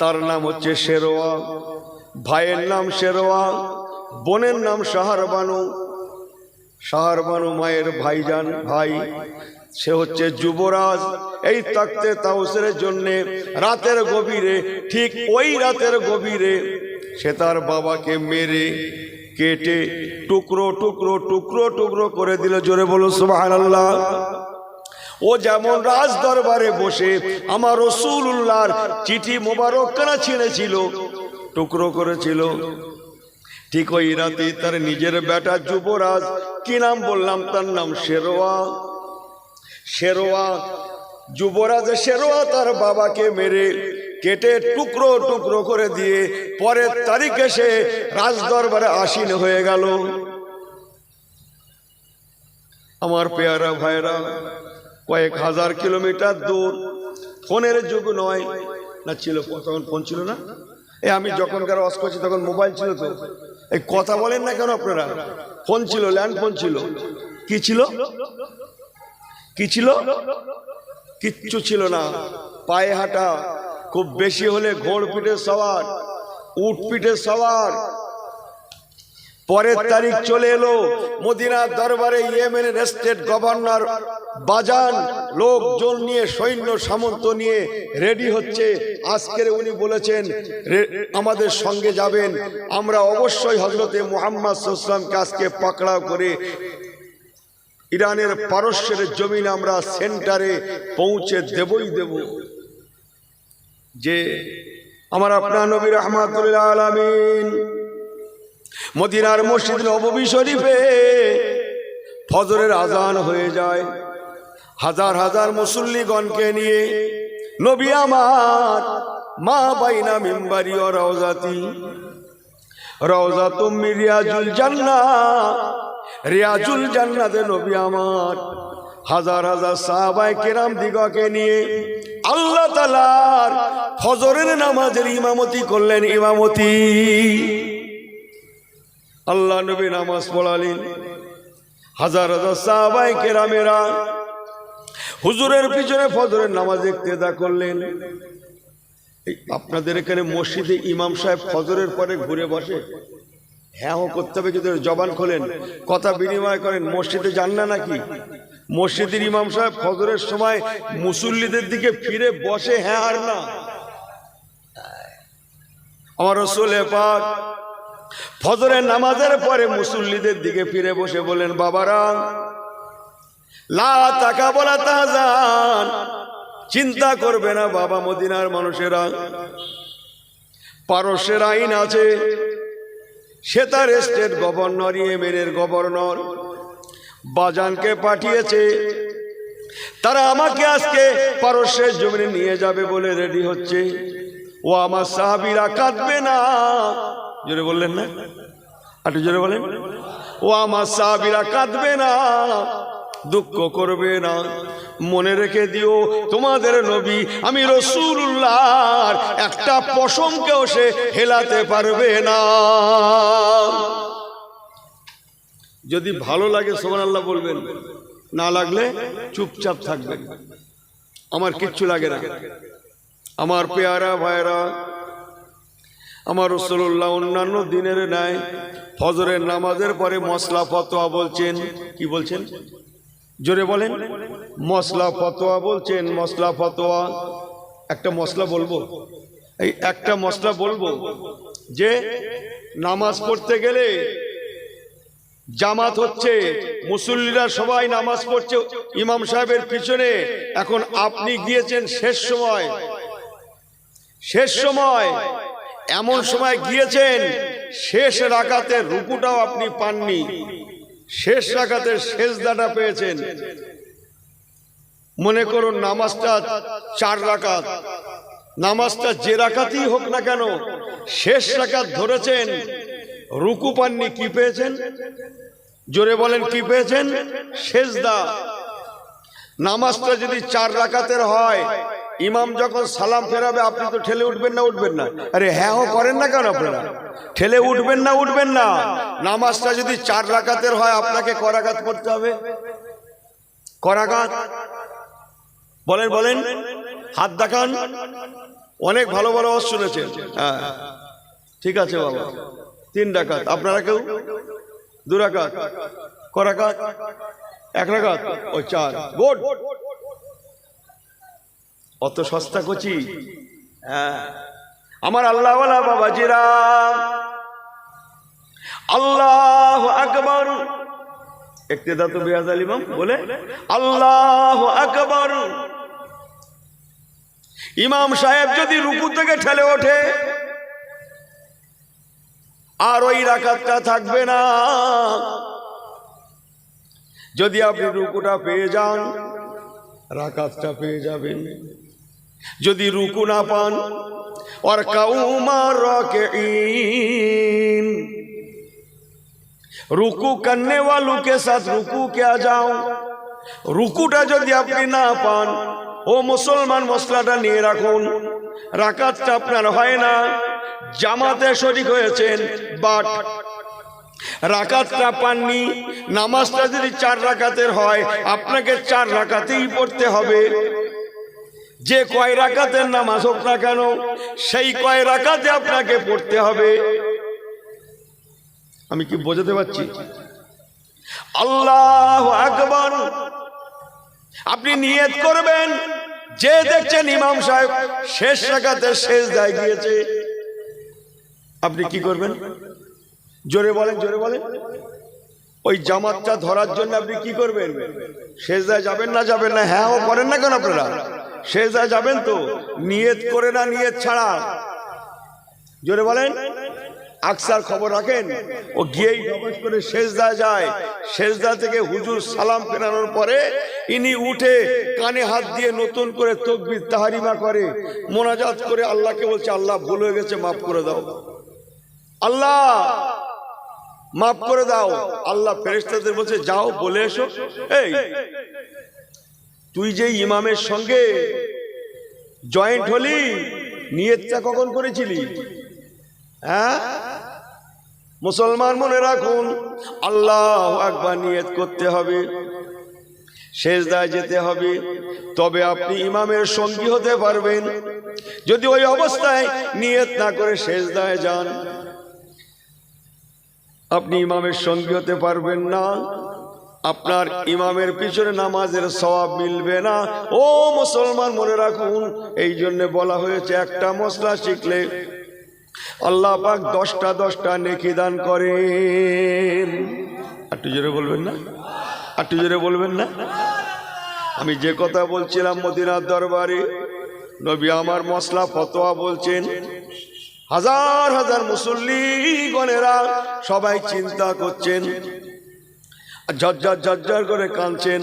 Speaker 1: তার নাম হচ্ছে শেরওয়া, ভাইয়ের নাম শেরওয়া, বোনের নাম শাহরবানু। শাহরবানু মায়ের ভাইজান, ভাই, সে হচ্ছে যুবরাজ। এই তাকতে তাউসের জন্য রাতের গভীরে, ঠিক ওই রাতের গভীরে সে তার বাবাকে মেরে কেটে টুকরো টুকরো টুকরো টুকরো করে দিল। জোরে বলো সুবহানাল্লাহ। ও যেমন রাজ দরবারে বসে আমার রাসূলুল্লাহর চিঠি মোবারকখানা ছিঁড়েছিল, টুকরো করেছিল, ঠিক ওই রাতে তার নিজের বেটা যুবরাজ, কি নাম বললাম? তার নাম শেরওয়া। শেরওয়া, যুবরাজ শেরওয়া তার বাবাকে মেরে কেটে টুকরো টুকরো করে দিয়ে পরের তারিখে সে রাজ দরবারে আসীন হয়ে গেল। আমার পেয়ারা ভাইরা, কয়েক হাজার কিলোমিটার দূর, ফোনের যুগ নয় না, ছিল তখন ফোন ছিল না। আমি যখনকার ওয়াজ করছি তখন মোবাইল ছিল, তো এই কথা বলেন না কেন আপনারা? ফোন ছিল, ল্যান্ড ফোন ছিল। কি ছিল? কি ছিল? কিচ্ছু ছিল না, পায়ে হাঁটা, খুব বেশি হলে ঘোড় পিঠে সওয়ার, উট পিঠে সওয়ার। পরের তারিখ চলে এলো, মদিনার দরবারে ইয়েমেনের স্টেট গভর্নর বাজান লোকজন নিয়ে, সৈন্য সামন্ত নিয়ে রেডি হচ্ছে। আজকের উনি বলেছেন আমাদের সঙ্গে যাবেন, আমরা অবশ্যই হযরতে মুহাম্মদ সাল্লাল্লাহু আলাইহি ওয়াসাল্লামকে আজকে পাকড়াও করে ইরানের পারস্যের জমিন আমরা সেন্টারে পৌঁছে দেবই দেব। যে আমার আপনার নবী রাহমাতুল লিল আলামিন মদিনার মসজিদ নববী শরীফে ফজরের আজান হয়ে যায়, হাজার হাজার মুসল্লিগণকে নিয়ে নবী আমার মা বাইনা মিম্বারি ও রওজাতি রওজাতুম মিন রিয়াজুল জান্নাহ, রিয়াজুল জান্নাতে নবী আমার হাজার হাজার সাহাবায়ে কেরাম দিগকে নিয়ে আল্লাহ তাআলার ফজরের নামাজের ইমামতি করলেন। ইমামতি আল্লাহ নবী নামাজ পড়ালেন, হাজার হাজার সাহাবায়ে কেরামেরা হুজুরের পিছনে ফজরের নামাজ ইক্তেদা করলেন। আপনাদের এখানে মসজিদে ইমাম সাহেব ফজরের পরে ঘুরে বসে? হ্যাঁ ও করতে হবে, যদি জবান খোলেন কথা বিনিময় করেন। মসজিদে যান না নাকি? মসজিদের ইমাম সাহেব ফজরের সময় মুসল্লিদের দিকে ফিরে বসে, হ্যাঁ আর না? আমার রাসূল পাক ফজরের নামাজের পরে মুসল্লিদের দিকে ফিরে বসে বলেন, বাবারা লা তাকাবলা তাহজান, চিন্তা করবে না বাবা। মদিনার মানুষেরা, পারস্যের আইন আছে, সে তার স্টেট গভর্নর, ইয়েমেনের গভর্নর বাজানকে পাঠিয়েছে, তারা আমাকে আজকে পারস্যের জমিনে নিয়ে যাবে বলে রেডি হচ্ছে। ও আমার সাহাবীরা কাঁদবে না। জোরে বললেন না? একটু জোরে বলেন। ও আমার সাহাবীরা কাঁদবে না, দুঃখ করবে না। মনে রেখে দিও, তোমাদের নবী আমি রাসূলুল্লাহর একটা পশমকেও সে হেলাতে পারবে না। যদি ভালো লাগে সুবহানাল্লাহ বলবেন, না লাগলে চুপচাপ থাকবেন। আমার কিচ্ছু লাগে না। আমার পেয়ারা ভাইরা, আমার রাসূলুল্লাহ অন্যান্য দিনের ন্যায় ফজরের নামাজের পরে মসলা ফতোয়া বলছেন। কি বলছেন? জোরে বলেন। মসলা ফতোয়া বলছেন। মসলা ফতোয়া একটা মসলা বলবো, এই একটা মসলা বলবো যে নামাজ পড়তে গেলে জামাত হচ্ছে, মুসল্লিরা সবাই নামাজ পড়ছে ইমাম সাহেবের পিছনে। এখন আপনি গিয়েছেন শেষ সময়, শেষ সময় এমন সময় গিয়েছেন শেষ রাকাতের রুকুটাও আপনি পাননি, শেষ রাকাতের সেজদাটা পেয়েছেন। মনে করুন নামাজটা 4 রাকাত, নামাজটা যে রাকাতই হোক না কেন শেষ রাকাত ধরেছেন, রুকু পাননি, কি পেয়েছেন? জোরে বলেন, কি পেয়েছেন? সেজদা। নামাজটা যদি 4 রাকাতের হয়, ইমাম যখন সালাম ফেরাবে আপনি তো ঠেলে উঠবেন না? উঠবেন না? আরে হ্যাঁ ও করেন না কেন আপনারা? ঠেলে উঠবেন না? উঠবেন না? নামাজটা যদি 4 রাকাতের হয় আপনাকে ক রাকাত করতে হবে? ক রাকাত? বলেন বলেন, হাত দেখান। অনেক ভালো ভালো ওয়াজ শুনেছেন। হ্যাঁ ঠিক আছে বাবা, 3 রাকাত। আপনারা কেউ 2 রাকাত? ক রাকাত? 1 রাকাত? ওই 4। গুড। অত সস্তা কচি? হ্যাঁ আমার আল্লাহওয়ালা বাবাজিরা, আল্লাহু আকবার। ইক্তেদা তো বেয়াজাল ইমাম বলে আল্লাহু আকবার। ইমাম সাহেব যদি রুকু থেকে ঠেলে ওঠে আর ওই রাকাতটা থাকবে না। যদি আপনি রুকুটা পেয়ে যান রাকাতটা পেয়ে যাবেন। যদি রুকু না পান, और कौमा राकिईन, रुकू करने वालों के साथ रुकू क्या जाऊं। रुकुटा যদি আপনি না পান, ও মুসলমান মশলাটা নিয়ে রাখুন, রাকাতটা আপনার হয় না, জামাতে শরীক হয়েছেন বাট রাকাতটা পাননি, নামাজটা যদি 4 রাকাতের হয় আপনাকে 4 রাকাতেই পড়তে হবে। যে কয় রাকাতের নামাজ হোক না কেন সেই কয় রাকাতে আপনাকে পড়তে হবে। আমি কি বোঝাতে পারছি? আল্লাহু আকবার। আপনি নিয়ত করবেন, যে দেখছেন ইমাম সাহেব শেষ রাকাতে সেজদায় গিয়েছে, আপনি কি করবেন? জোরে বলেন, জোরে বলেন। ওই জামাতটা ধরার জন্য আপনি কি করবেন? সেজদায় যাবেন না যাবেন না? হ্যাঁ ও করেন না কেন আপনারা? সেজদায় যাবেন তো, নিয়ত করে না নিয়ত ছাড়া? জোরে বলেন। আকসার খবর রাখেন, ও গিয়েই নমাজ করে সেজদায় যায়। সেজদা থেকে হুজুর সালাম ফেরানোর পরে ইনি উঠে কানে হাত দিয়ে নতুন করে তাকবীর তাহরিমা করে, মোনাজাত করে আল্লাহকে বলছে, আল্লাহ ভুল হয়ে গেছে, মাফ করে দাও, আল্লাহ মাফ করে দাও। আল্লাহ ফেরেশতাদের বলছে, যাও বলে এসো। এই তুই যে ইমামের সঙ্গে জয়েন্ট হলি, নিয়তটা কখন করেছিলি? হ্যাঁ মুসলমান মনে রাখুন, আল্লাহু আকবার নিয়ত করতে হবে, সেজদায় যেতে হবে, তবে আপনি ইমামের সঙ্গী হতে পারবেন। যদি ওই অবস্থায় নিয়ত না করে সেজদায় যান, আপনি ইমামের সঙ্গী হতে পারবেন না, আপনার ইমামের পিছনে নামাজের সওয়াব মিলবে না। ও মুসলমান মনে রাখুন, এই জন্য বলা হয়েছে একটা মশলা শিখলে আল্লাহ পাক 10টা নেকি দান করেন। একটু জোরে বলবেন না? একটু জোরে বলবেন না? আমি যে কথা বলছিলাম মদিনার দরবারে, নবী আমার মশলা ফতোয়া বলছেন, হাজার হাজার মুসল্লিগণেরা সবাই চিন্তা করছেন, ঝরঝর ঝরঝর করে কাঁদছেন।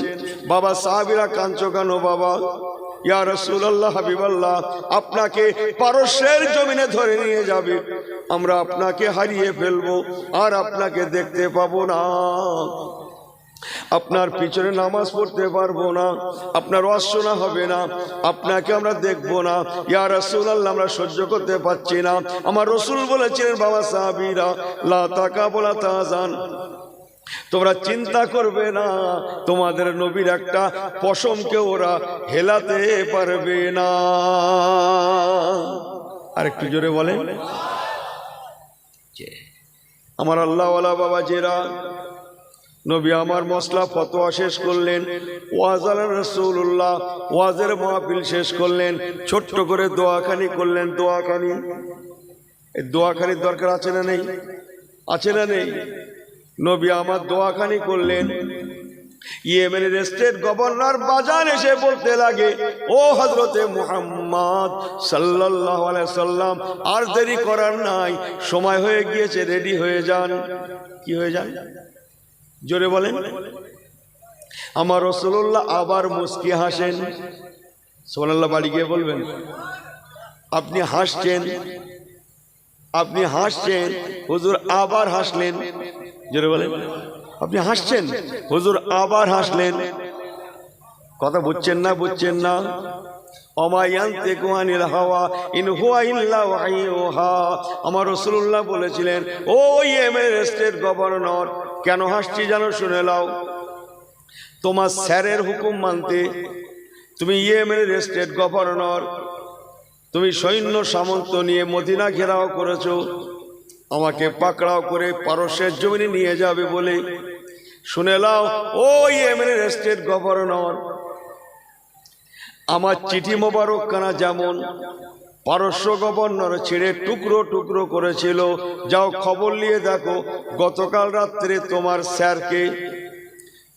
Speaker 1: বাবা সাহাবীরা কাঁদছো কেন বাবা? ইয়া রাসূলুল্লাহ, হাবিবাল্লাহ, আপনাকে পারস্যের জমিনে ধরে নিয়ে যাবে, আমরা আপনাকে হারিয়ে ফেলবো, আর আপনাকে দেখতে পাবো না, আপনার পিছনে নামাজ পড়তে পারবো না, আপনার ওয়াজ শোনা হবে না, আপনাকে আমরা দেখবো না। ইয়া রাসূলুল্লাহ, আমরা সহ্য করতে পারছি না। আমার রাসূল বলেছিলেন, বাবা সাহাবীরা, লা তাকাব ওয়া লা তাহজান, তোমরা চিন্তা করবে না, তোমাদের নবীর একটা পশমকে ওরা হেলাতে পারবে না। আর একটু জোরে বলেন। আমার আল্লাহওয়ালা বাবাজিরা, নবী আমার মশলা ফতোয়া শেষ করলেন, ওয়াজ আলা রাসূলুল্লাহ, ওয়াজের মাহফিল শেষ করলেন, ছোট্ট করে দোয়াখানি করলেন। দোয়াখানি, এই দোয়াখানির দরকার আছে না নেই? আছে না নেই? নবী আমার দোয়াখানি করলেন। ইয়েমেনের স্টেট গভর্নর বাজান এসে বলতে লাগে, ও হযরতে মুহাম্মদ সাল্লাল্লাহু আলাইহি সাল্লাম, আর দেরি করার নাই, সময় হয়ে গিয়েছে, রেডি হয়ে যান। কি হয়ে যান? জোরে বলেন। আমার রাসূলুল্লাহ আবার মুস্কি হাসেন। সুবহানাল্লাহ, বাড়ি গিয়ে বলবেন। আপনি হাসছেন, আপনি হাসছেন, হুজুর আবার হাসলেন। জোরে বলেন। আপনি হাসছেন, হুজুর আবার হাসলেন। কথা বুঝছেন না? বুঝছেন না? ওমা ইয়ানতিকু আনিল হাওয়া ইন হুয়া ইল্লা ওয়াহয়ুহা। আমার রাসূলুল্লাহ বলেছিলেন, ও ইয়েমেনের স্টেট গভর্নর, কেন হাসছি জানো? শুনে নাও। তোমার স্যারের হুকুম মানতে, তুমি ইয়েমেনের স্টেট গভর্নর, তুমি সৈন্য সামন্ত নিয়ে মদিনা ঘেরাও করেছো, আমাকে পাকড়াও করে পারস্যের জমিনে নিয়ে যাবে বলে। শুনে নাও, ও ইয়েমেনের স্টেট গভর্নর, আমার চিঠি মোবারক খানা যেমন পারস্য গভর্নর ছেড়ে টুকরো টুকরো করেছিল, যাও খবর নিয়ে দেখো, গতকাল রাত্রে তোমার স্যারকে,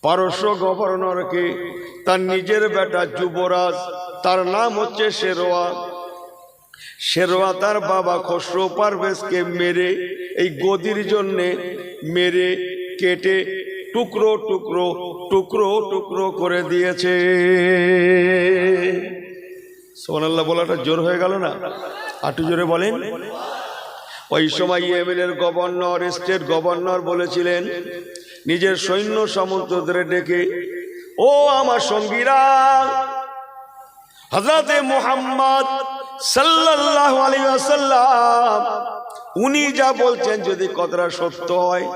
Speaker 1: পারস্য গভর্নরকে, তার নিজের বেটা যুবরাজ, তার নাম হচ্ছে শেরওয়া, শেরওয়া তার বাবা খসরু পারভেজকে মেরে, এই গদির জন্যে মেরে কেটে টুকরো টুকরো টুকরো টুকরো করে দিয়েছে। সুবহানাল্লাহ বলাটা জোর হয়ে গেল না? আটু জোরে বলেন। ওই সময় ইয়েমেনের গভর্নর, স্টেট গভর্নর বলেছিলেন নিজের সৈন্য সামন্তদের ডেকে, ও আমার সঙ্গীরা, হযরতে মুহাম্মদ সাল্লাল্লাহু আলাইহি ওয়াসাল্লাম উনি যা বলছেন যদি কথাটা সত্য হয়,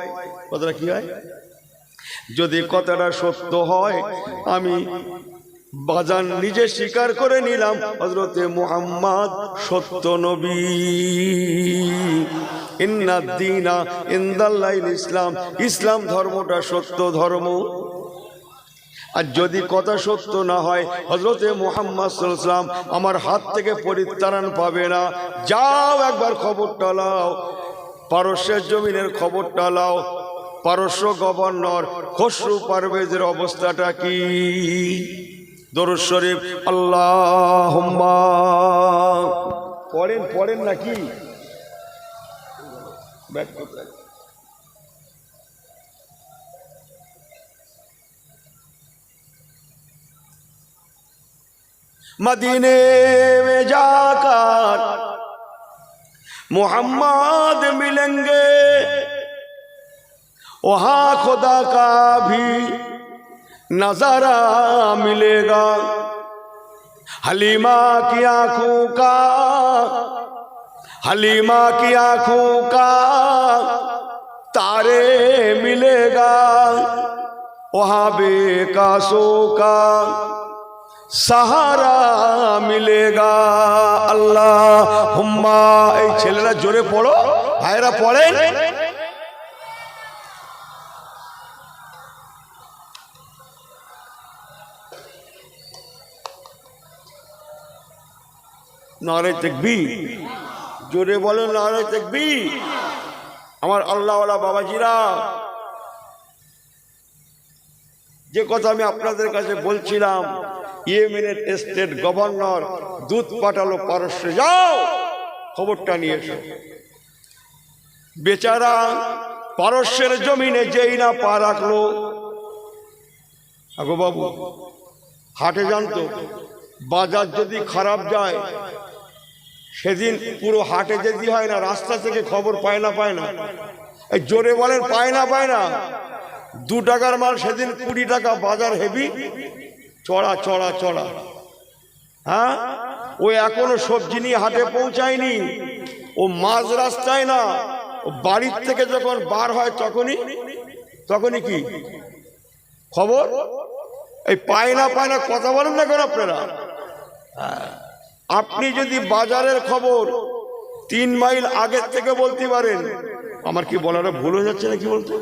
Speaker 1: কথাটা কি হয়, যদি কথাটা সত্য হয় আমি বাজান নিজে স্বীকার করে নিলাম হযরতে মুহাম্মদ সত্য নবী। ইন্নাদ দীনা ইনদাল্লাহিল ইসলাম, ইসলাম ধর্মটা সত্য ধর্ম। আর যদি কথা সত্য না হয় হযরতে মুহাম্মদ সাল্লাল্লাহু আলাইহি ওয়াসাল্লাম আমার হাত থেকে পরিত্রাণ পাবে না। যাও একবার খবরটা লাও, পারস্যের জমিনের খবরটা লাও, পারস্য গভর্নর খসরু পারভেজের অবস্থাটা কি। দরুদ শরীফ আল্লাহুম্মা পড়েন নাকি मदीने में जाकर मोहम्मद मिलेंगे, वहाँ खुदा का भी नजारा मिलेगा। हलीमा की आंखों का, हलीमा की आंखों का तारे मिलेगा, वहाँ बेकासों का सहारा मिलेगा। আল্লাহুম্মা। এই ছেলেরা জোরে পড়ো, ভাইরা পড়েন। নারে তাকবীর, জোরে বলেন নারে তাকবীর। আমার আল্লাহওয়ালা বাবাজিরা, যে কথা আমি আপনাদের কাছে বলছিলাম, ইয়েমেনের স্টেট গভর্নর দূত পাঠালো পারস্যে, যাও খবরটা নিয়ে এসো। বেচারা পারস্যের জমিনে যেই না পা রাখলো, আগো বাবু হাটে জানতো বাজার যদি খারাপ যায় সেদিন পুরো হাটে যেতে হয় না, রাস্তা থেকে খবর পায় না। এই জোরে বলেন পায় না। 2 টাকার মাল সেদিন 20 টাকা, বাজার হেভি চড়া। হ্যাঁ, ও এখনো সবজি নিয়ে হাটে পৌঁছায়নি, ও মাঝ রাস্তায় না, ও বাড়ির থেকে যখন বার হয় তখনই কি খবর। এই পায় না কথা বলেন না কেন আপনারা? আপনি যদি বাজারের খবর 3 মাইল আগের থেকে বলতে পারেন, আমার কি বলাটা ভুল হয়ে যাচ্ছে না? কি বলতে,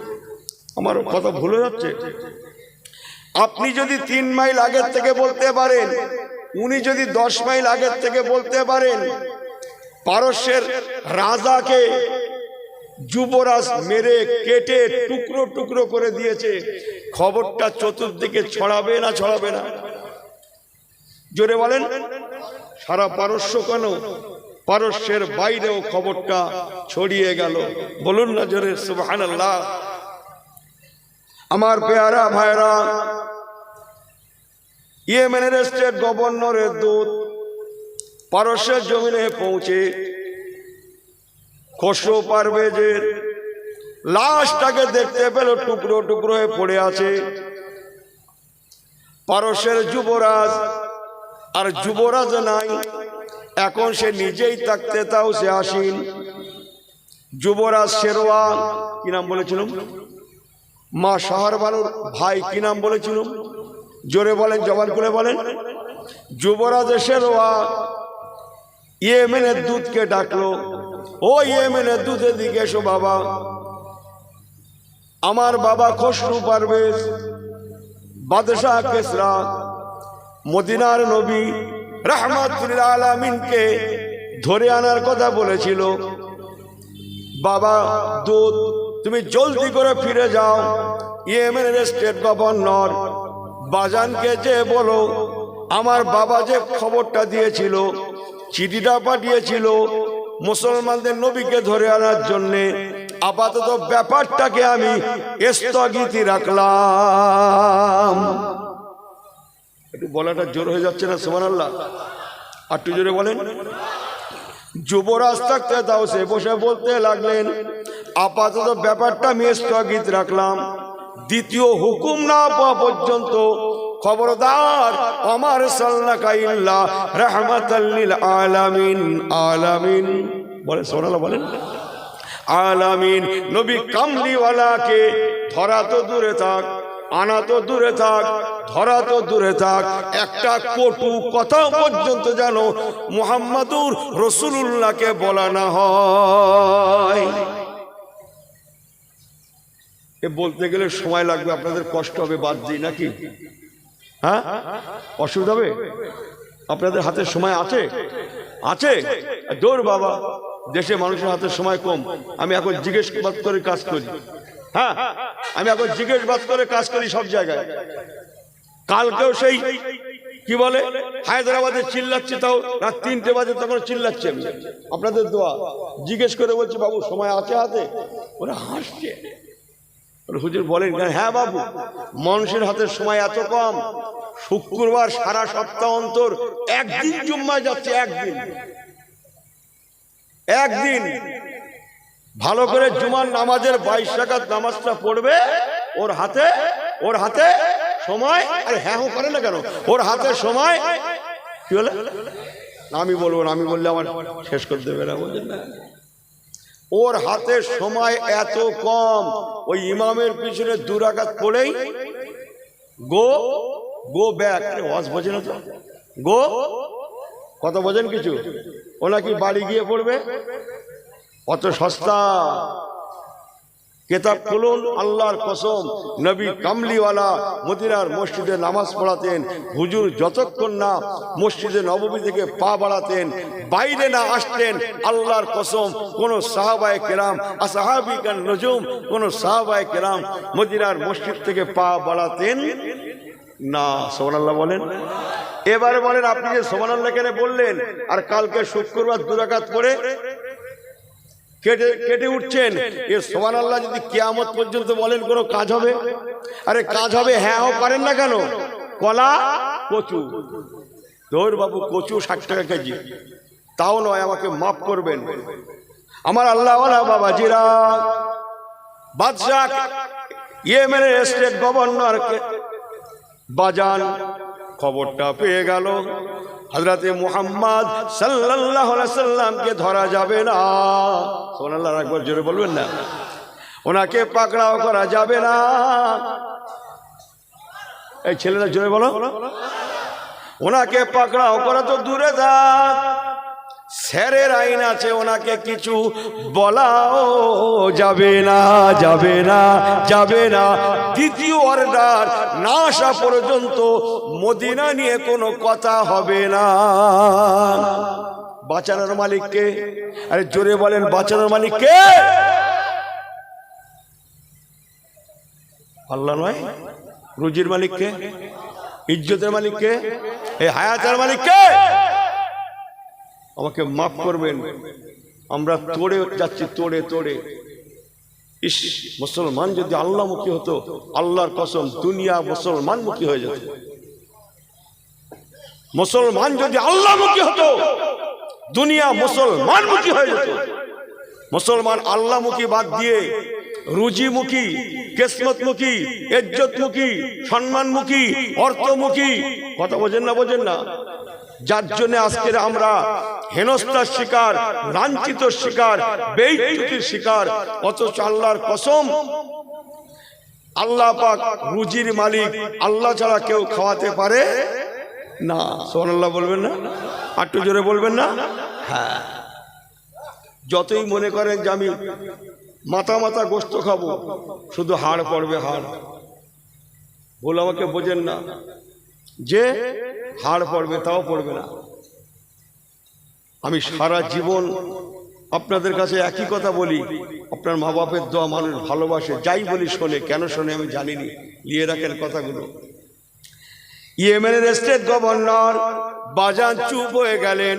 Speaker 1: আমার কথা ভুল হয়ে যাচ্ছে? আপনি যদি 3 মাইল আগের থেকে বলতে পারেন, উনি যদি 10 মাইল আগের থেকে বলতে পারেন, পারস্যের রাজাকে যুবরাজ মেরে কেটে টুকরো করে দিয়েছে, খবরটা চতুর্দিকে ছড়াবে না? জোরে বলেন। সারা পারস্য কেন, পারস্যের বাইরেও খবরটা ছড়িয়ে গেল। বলুন না জোরে সুবহানাল্লাহ। আমার পেয়ারা ভাইরা, ইয়েমেনের স্টেট গভর্নরের দূত পারস্যের জমিনে পৌঁছে খসরু পারভেজের লাশটাকে দেখতে পেল, টুকরো হয়ে পড়ে আছে। পারস্যের যুবরাজ আর যুবরাজ নাই, এখন সে নিজেই থাকতে তাও সে আসীন। যুবরাজ শেরওয়ান, কি নাম বলেছিলাম? মা শাহরবানুর ভাই, কি নাম বলেছিলাম? জোরে বলেন, জবান করে বলেন। যুবরাজ শেরওয়ান ইয়েমেনের দূতকে ডাকলো, ও ইয়েমেনের দূতের দিকে এসো বাবা, আমার বাবা খসরু পারভেজ বাদশাহ কেসরা মদিনার নবী রাহমাতুল আলামিনকে ধরে আনার কথা বলেছিল। বাবা দূত, তুমি জলদি করে ফিরে যাও, ইয়েমেনের স্টেট গভর্নর বাজানকে যে বলো আমার বাবা যে খবরটা দিয়েছিল, চিঠিটা পাঠিয়েছিল মুসলমানদের নবীকে ধরে আনার জন্যে, আপাতত ব্যাপারটাকে আমি স্থগিত রাখলাম। একটু বলাটা জোর হয়ে যাচ্ছে না? সুবহানাল্লাহ, আর একটু জোরে বলেন। যুবরাজ থাকতে তাও সে বসে বলতে লাগলেন, আপাতত ব্যাপারটা আমি স্থগিত রাখলাম, দ্বিতীয় হুকুম না পাওয়া পর্যন্ত খবরদার আমার সাল্লাকা ইল্লা রাহমাতাল লিল আলামিন। বলে সুবহানাল্লাহ বলেন। আলামিন নবী কামলিওয়ালাকে ধরা তো দূরে থাক, আনা তো দূরে থাক, ধরা তো দূরে থাক, একটা কটু কথা পর্যন্ত যেন মুহাম্মাদুর রাসূলুল্লাহকে বলা না হয়। এ বলতে গেলে সময় লাগবে, আপনাদের কষ্ট হবে, বাদ দিই নাকি? হ্যাঁ, অসুবিধা হবে? আপনাদের হাতে সময় আছে? আছে? দৌড় বাবা, দেশে মানুষের হাতে সময় কম। আমি এখন জিজ্ঞেসবাদ করে কাজ করি। হ্যাঁ, আমি এখন জিজ্ঞেসবাদ করে কাজ করি সব জায়গায়। কালকেও সেই কি বলে হায়দ্রাবাদে চিল্লাচ্ছি, তাও রাত 3টে বাজে তখন চিল্লাচ্ছি আমি। আপনাদের দোয়া জিজ্ঞেস করে বলছি, বাবু সময় আছে হাতে? ওরা হাসছে। হুজুর বলেন, হ্যাঁ বাবু, মানুষের হাতের সময় এত কম, শুক্রবার সারা সপ্তাহ অন্তর একদিন জুম্মায় যাচ্ছে, একদিন ভালো করে জুমার নামাজের 22 রাকাত নামাজটা পড়বে, ওর হাতে সময়। আরে হ্যাঁ করে না কেন? ওর হাতে সময় কি বলে? আমি বলবো না, আমি বললে আমার শেষ করে দেবে না, বলছেন না? ওর হাতে সময় এত কম, ওই ইমামের পিছনে 2 রাকাত পড়েই গো ব্যাক। ওয়াজ বোঝেন তো? গো কত বোঝেন কিছু? ও নাকি বাড়ি গিয়ে পড়বে, অত সস্তা। কিতাব খুলুন, আল্লাহর কসম, নবী কামলিওয়ালা মদিনার মসজিদে নামাজ পড়াতেন। হুজুর যতক্ষণ না মসজিদে নববী থেকে পা বাড়াতেন, বাইরে না আসতেন, আল্লাহর কসম কোন সাহাবায়ে কেরাম আসহাবিকান নজুম, কোন সাহাবায়ে কেরাম মদিনার মসজিদ থেকে পা বাড়াতেন না। সুবহানাল্লাহ বলেন। এবারে বলেন, আপনি যে সুবহানাল্লাহ কেন বললেন, আর কালকে শুক্রবার 2 রাকাত পড়ে কেটে উঠছেন, এ সুবহানাল্লাহ যদি কিয়ামত পর্যন্ত বলেন কোনো কাজ হবে? আরে কাজ হবে, হ্যাঁ পারেন না কেন? কলা কচু, দৌড় বাবু, কচু 60 টাকা কেজি, তাও নয়, আমাকে মাফ করবেন আমার আল্লাহওয়ালা বাবাজিরা। বাদশাহ ইয়েমেনের স্টেট গভর্নরকে বাজান খবরটা পেয়ে গেল, হযরতে মুহাম্মদ সাল্লাল্লাহু আলাইহি সাল্লামকে ধরা যাবে না। সুবহানাল্লাহ, একবার জোরে বলবেন না? ওনাকে পাকড়াও করা যাবে না। এই ছেলেরা জোরে বলো। ওনাকে পাকড়াও করা তো দূরে থাক, স্যারের আইন আছে, ওনাকে কিছু বলাও যাবে না, যাবে না, যাবে না। দ্বিতীয় অর্ডার না আসা পর্যন্ত মদিনা নিয়ে কোনো কথা হবে না। বাঁচানোর মালিক কে? আরে জোরে বলেন, বাঁচানোর মালিক কে? আল্লাহ নয়? রুজির মালিক কে? ইজ্জতের মালিক কে? এই হায়াতের মালিক কে? আমাকে মাফ করবেন, আমরা তোড়ে যাচ্ছি, তোড়ে। ইস, মুসলমান যদি আল্লাহমুখী হতো, আল্লাহর কসম দুনিয়া মুসলমানমুখী হয়ে যেত। মুসলমান যদি আল্লাহমুখী হতো, দুনিয়া মুসলমানমুখী হয়ে যেত। মুসলমান আল্লাহমুখী বাদ দিয়ে রুজিমুখী, কিসমতমুখী, ইজ্জতমুখী, সম্মানমুখী, অর্থমুখী। কথা বোঝেন না? যার জন্য আজকের আমরা হেনস্থার শিকার, লাঞ্ছিত শিকার, বেইজ্জতির শিকার। অথচ আল্লাহর কসম, আল্লাহ পাক রুজির মালিক, আল্লাহ ছাড়া কেউ খাওয়াতে পারে না। সুবহানাল্লাহ বলবেন না? একটু জোরে বলবেন না? হ্যাঁ, যতই মনে করেন যে আমি মাথা গোস্ত খাবো, শুধু হাড় পড়বে, হাড়। ভুল আমাকে বোঝেন না, যে হাড় পড়বে তাও পড়বে না। আমি সারা জীবন আপনাদের কাছে একই কথা বলি, আপনার মা বাপের দোয়া মানুষ ভালোবাসে, যাই বলি শোনে। কেন শোনে আমি জানিনি, নিয়ে রাখেন কথাগুলো। ইয়েমেনের স্টেট গভর্নর বাজান চুপ হয়ে গেলেন,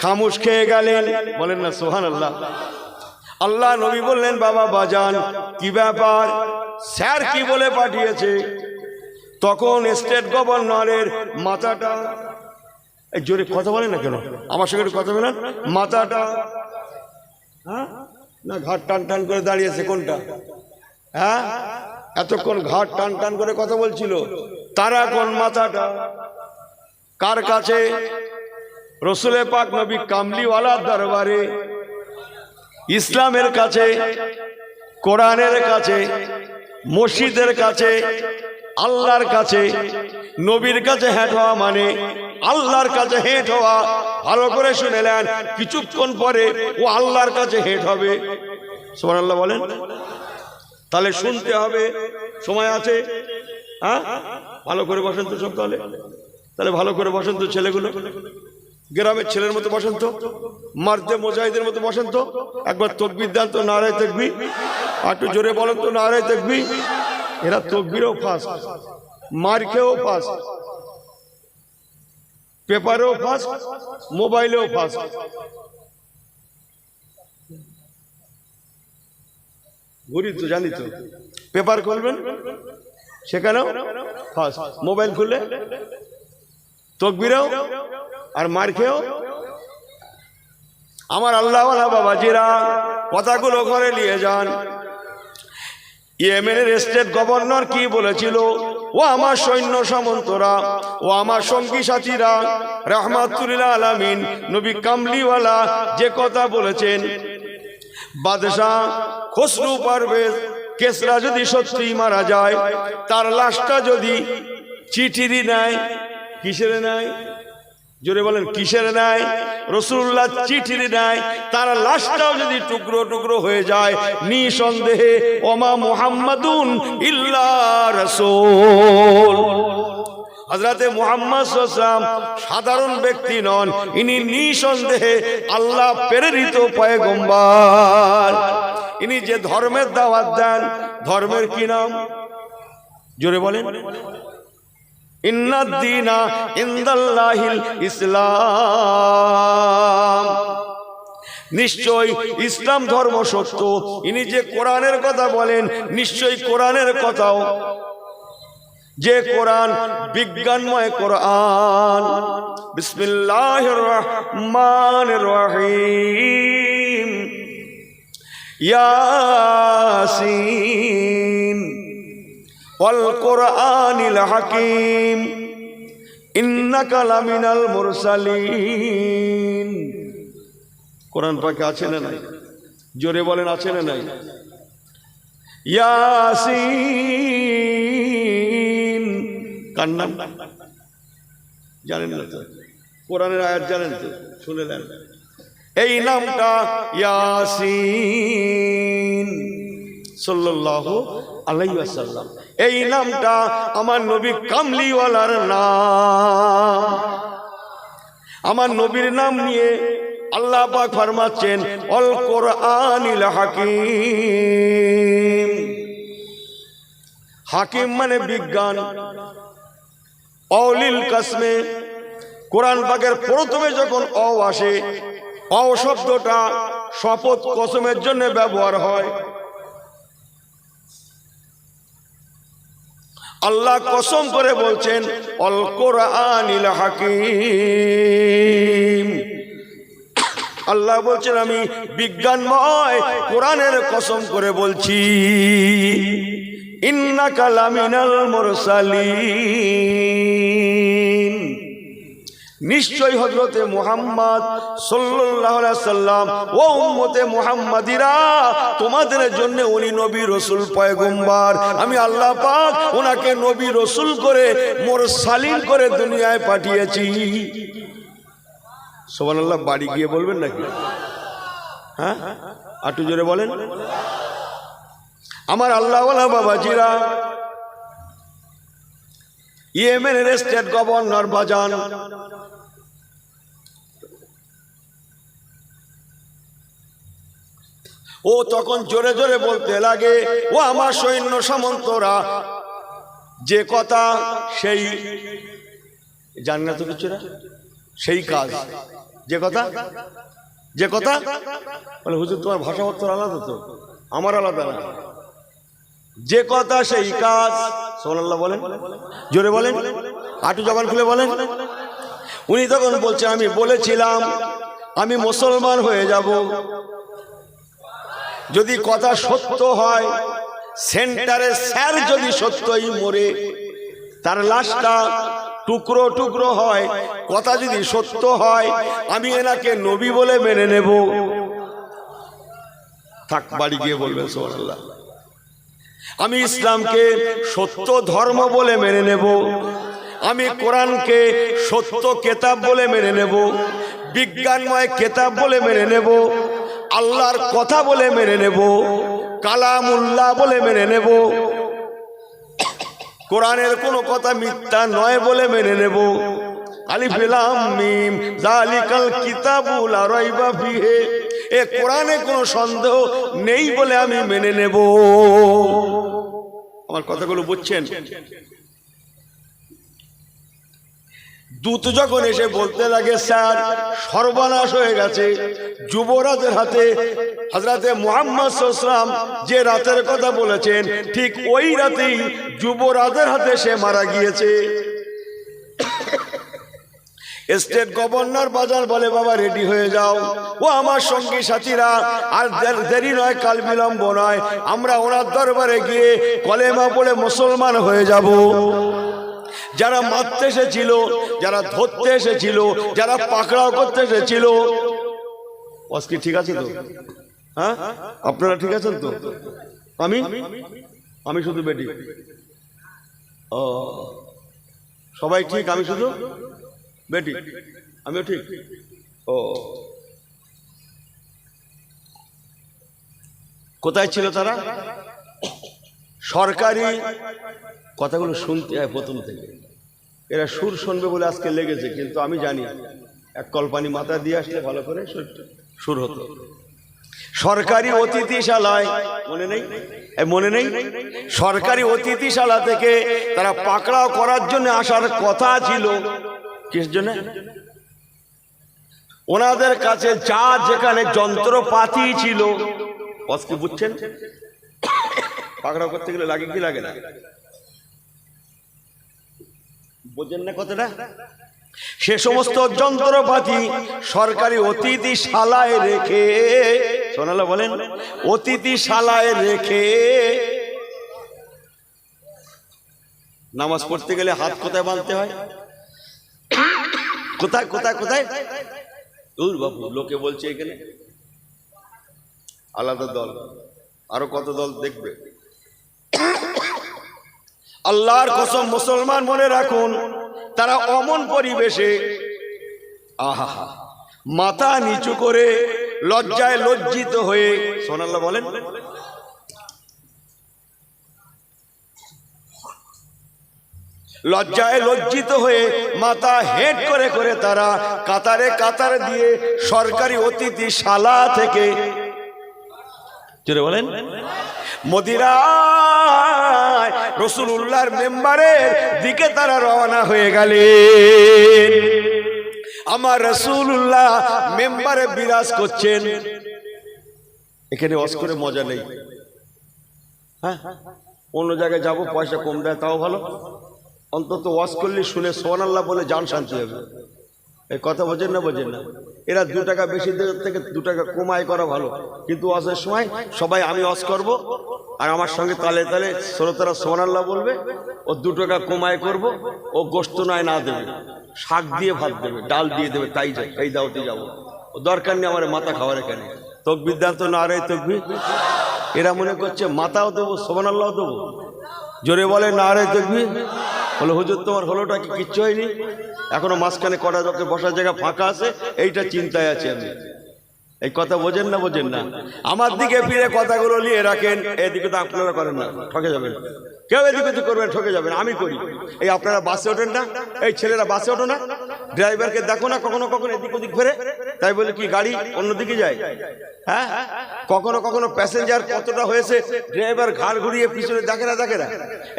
Speaker 1: খামোশ খেয়ে গেলেন। বলেন না সুবহানাল্লাহ। আল্লাহ নবী বললেন, বাবা বাজান কি ব্যাপার, স্যার কি বলে পাঠিয়েছে? তখন স্টেট গভর্নরের মাথাটা, জোরে কথা বলেন না কেন, আমার সঙ্গে কথা বলেন। মাথাটা না ঘাট টান করে দাঁড়িয়েছে, কোনটা? হ্যাঁ, এতক্ষণ ঘাট টান করে কথা বলছিল, তারা কোন মাথাটা কার কাছে? রসুলে পাক নবী কামলিওয়ালার দরবারে। ইসলামের কাছে, কোরআনের কাছে, মসজিদের কাছে, আল্লাহর কাছে, নবীর কাছে হেঁট হওয়া মানে আল্লাহর কাছে হেঁট হওয়া। ভালো করে শুনে নেন, কিছুক্ষণ পরে ও আল্লাহর কাছে হেঁট হবে। সুবহানাল্লাহ বলেন। তাহলে শুনতে হবে, সময় আছে। হ্যাঁ, ভালো করে বসেন তো সব। তাহলে ভালো করে বসেন তো ছেলেগুলো, গ্রামের ছেলের মতো বসেন তো, মারদে মুজাহিদের মতো বসেন তো। একবার তাকবীর দেন তো, নারায়ে তাকবীর। একটু জোরে বলেন তো, নারায়ে তাকবীর। এরা তাকবীরেও ফার্স্ট, মার খেয়েও ফার্স্ট, পেপারেও ফার্স্ট, মোবাইলেও ফার্স্ট। ঘুরি তো, জানি তো। পেপার খুলবেন সেখানেও ফার্স্ট, মোবাইল খুললে তাকবীরেও আর মার খেয়েও। আমার আল্লাহওয়ালা বাবাজিরা, কথাগুলো ঘরে নিয়ে যান। ইয়েমেনের স্টেট গভর্নর কি বলেছিল? ও আমার সৈন্য সামন্তরা, ও আমার সঙ্গী সাথীরা, রাহমাতুল আলামিন নবী কামলিওয়ালা যে কথা বলেছেন, বাদশাহ খসরু পারভেজ কেসরা যদি সত্যি মারা যায়, তার লাশটা যদি চিঠির নেয়, কিসের নেয়? জোরে বলেন, কিসের নেয়? রাসূলুল্লাহ চিঠির নেয়, তার লাশটাও যদি টুকরো টুকরো হয়ে যায়, নিঃসন্দেহে ওমা মুহাম্মাদুন ইল্লা রাসূল। হযরতে মুহাম্মদ সাল্লাল্লাহু আলাইহি ওয়াসাল্লাম সাধারণ ব্যক্তি নন, ইনি নিঃসন্দেহে আল্লাহ প্রেরিত পয়গম্বর। ইনি যে ধর্মের দাওয়াত দেন, ধর্মের কি নাম? জোরে বলেন। ইন্নাদ দীনা ইনদাল্লাহিল ইসলাম। নিশ্চয় ইসলাম ধর্ম সত্য। ইনি যে কোরআনের কথা বলেন, নিশ্চয় কোরআনের কথাও, যে কোরআন বিজ্ঞানময় কোরআন। বিসমিল্লাহির রহমানির রহিম। ইয়াসিন ওয়াল কোরআনিল হাকিম ইন্নাকা লামিনাল মুরসালিন। কোরআন পাকে আছে না নাই? জোরে বলেন, আছে না নাই? ইয়াসিন কার নাম জানেন না তো? কোরআনের আয়াত জানেন তো? শুনে নেন। এই নামটা ইয়াসিন সাল্লাল্লাহু আলাইহি ওয়াসাল্লাম, এই নামটা আমার নবী কামলিওয়ালার নাম। আমার নবীর নাম নিয়ে আল্লাহ পাক ফরমাচ্ছেন, আল কোরআনিল হাকিম। হাকিম মানে বিজ্ঞান। অলিল কাসমে, কোরআন পাকের প্রথমে যখন অ আসে, অ শব্দটা শপথ কসমের জন্য ব্যবহার হয়। আল্লাহ কসম করে বলছেন, আল কোরআনিল হাকিম। আল্লাহ বলছেন, আমি বিজ্ঞানময় কোরআনের কসম করে বলছি। ইন্নাকা লামিনাল মুরসালিন। নিশ্চয় হযরতে মুহাম্মদ সাল্লাল্লাহু আলাইহি সাল্লাম ও উম্মতে মুহাম্মাদিরা, তোমাদের জন্য উনি নবী রাসূল পয়গম্বর। আমি আল্লাহ পাক ওনাকে নবী রাসূল করে মুরসালিন করে দুনিয়ায় পাঠিয়েছি। সুবহানাল্লাহ। বাড়ি গিয়ে বলবেন নাকি? হ্যাঁ, একটু জোরে বলেন। আমার আল্লাহওয়ালা বাবাজিরা, ইয়েমেনের স্টেট গভর্নর বাজান, ও তখন জোরে জোরে বলতে লাগে, ও আমার সৈন্য সামন্তরা, যে কথা সেই জানি না তো কিছুরা, সেই কাজ, যে কথা, যে কথা বলে। হুজুর তোমার ভাষা উত্তর আলাদা তো, আমার আলাদা না। যে কথা সেই কাজ। সুবহানাল্লাহ বলেন, জোরে বলেন, আটু জবান খুলে বলেন। উনি তখন বলছেন, আমি বলেছিলাম আমি মুসলমান হয়ে যাব যদি কথা সত্য হয়। সেন্টারে স্যার যদি সত্যই মরে, তার লাশটা টুকরো টুকরো হয়, কথা যদি সত্য হয়, আমি এনাকে নবী বলে মেনে নেব। থাক, বাড়ি গিয়ে বলবেন সুবহানাল্লাহ। আমি ইসলামকে সত্য ধর্ম বলে মেনে নেব, আমি কোরআনকে সত্য কেতাব বলে মেনে নেব, বিজ্ঞানময় কেতাব বলে মেনে নেব, আল্লাহর কথা বলে মেনে নেব, কালামুল্লাহ বলে মেনে নেব, কোরআনের কোনো কথা মিথ্যা নয় বলে মেনে নেব। আলিফ লাম মিম যালিকাল কিতাবু লা রাইবা ফিহি, এ কোরআনে কোনো সন্দেহ নেই বলে আমি মেনে নেব। আমার কথাগুলো বুঝছেন? দূত যখন এসে বলতে লাগে, স্যার সর্বনাশ হয়ে গেছে, যুবরাজের হাতে হযরতে মুহাম্মদ সাল্লাল্লাহু আলাইহি ওয়াসাল্লাম যে রাতের কথা বলেছেন ঠিক ওই রাতেই যুবরাজের হাতে সে মারা গিয়েছে। স্টেট গভর্নর বাজার বলে, বাবা রেডি হয়ে যাও, ও আমার সঙ্গী সাথীরা, আর দেরি নয়, কাল বিলম্ব নয়, আমরা ওনার দরবারে গিয়ে কলেমা পড়ে মুসলমান হয়ে যাব। যারা মারতে এসেছিল, যারা ধরতে এসেছিল, যারা পাকড়াও করতে এসেছিল, কি ঠিক আছে তো? হ্যাঁ, আপনারা ঠিক আছেন তো? আমি শুধু বেটি? ও, সবাই ঠিক, আমি শুধু বেটি? আমিও ঠিক? ও, কোথায় ছিল তারা? সরকারি কথাগুলো শুনতে হয় প্রথম থেকে, এরা সুর শুনবে বলে আজকে লেগেছে, কিন্তু আমি জানি এক কল্পানি মাথা দিয়ে আসলে ভালো করে সুর হতো। সরকারি অতিথিশালায়, মনে নেই? মনে নেই? সরকারি অতিথিশালা থেকে তারা পাকড়াও করার জন্য আসার কথা ছিল। কিসের জন্য? ওনাদের কাছে যা যেখানে যন্ত্রপাতি ছিল, আজকে বুঝছেন পাকড়াও করতে গেলে লাগে কি লাগে না? বোঝেন না কথাটা? সে সমস্ত যন্ত্রপাতি সরকারি অতিথিশালায় রেখে, সোনালা বলেন, অতিথিশালায় রেখে নামাজ পড়তে গেলে হাত কোথায় বাঁধতে হয়? কোথায় কোথায় কোথায়? দূর বাবু, লোকে বলছে এখানে আলাদা দল, আরো কত দল দেখবে। আল্লাহর কসম মুসলমান মনে রাখুন, তারা অমন পরিবেশে আহা মাথা নিচু করে লজ্জায় লজ্জিত হয়ে, সোনাল্লাহ বলেন, লজ্জায় লজ্জিত হয়ে মাথা হেঁট করে করে তারা কাতারে কাতার দিয়ে সরকারি অতিথিশালা থেকে, জোরে বলেন, মদিনায় রাসূলুল্লাহর মেম্বারের দিকে তারা রওনা হয়ে গেলেন। আমার রাসূলুল্লাহ মেম্বারে বিরাজ করছেন। এখানে ওয়াজ করে মজা নেই, হ্যাঁ, অন্য জায়গায় যাব, পয়সা কম দেয় তাও ভালো, অন্তত ওয়াজ করলে শুনে সুবহানাল্লাহ বলে জান শান্তি হবে। এই কথা বোঝেন না? বোঝেন না? এরা 2 টাকা বেশি দেওয়ার থেকে 2 টাকা কমাই করা ভালো, কিন্তু ওয়াজের সময় সবাই আমি ওয়াজ করব আর আমার সঙ্গে তালে তালে শ্রোতারা সুবহানাল্লাহ বলবে, ও 2 টাকা কমাই করব, ও গোশত নয় না দেবে, শাক দিয়ে ভাত দেবে, ডাল দিয়ে দেবে, তাই যাই, এই দাওতে যাবো, ও দরকার নেই আমার মাথা খাওয়ার। এখানে তাকবীর দান তো নারে তাকবীর। এরা মনে করছে মাথাও দেবো, সুবহানাল্লাহ দেবো, জোরে বলে নারে তাকবীর। বলে হুজুর তোমার হলোটা কি? কিচ্ছু হয়নি, এখনো মাঝখানে কটা লোকে বসার জায়গা ফাঁকা আছে, এইটা চিন্তায় আছি আমি। এই কথা বোঝেন না? বোঝেন না? আমার দিকে ফিরে কথাগুলো নিয়ে রাখেন, এদিকে তো আপনারা করেন না, ঠকে যাবেন। কেউ এদিকে তো করবেন, ঠকে যাবেন। আমি করি। এই আপনারা বাসে ওঠেন না, এই ছেলেরা বাসে ওঠো না, ড্রাইভারকে দেখো না কখনো কখনো এদিক ওদিক ফেরে, তাই বলে কি গাড়ি অন্যদিকে যায়? হ্যাঁ, কখনো কখনো প্যাসেঞ্জার কতটা হয়েছে, ড্রাইভার ঘাড় ঘুরিয়ে পিছনে দেখে না, দেখে না,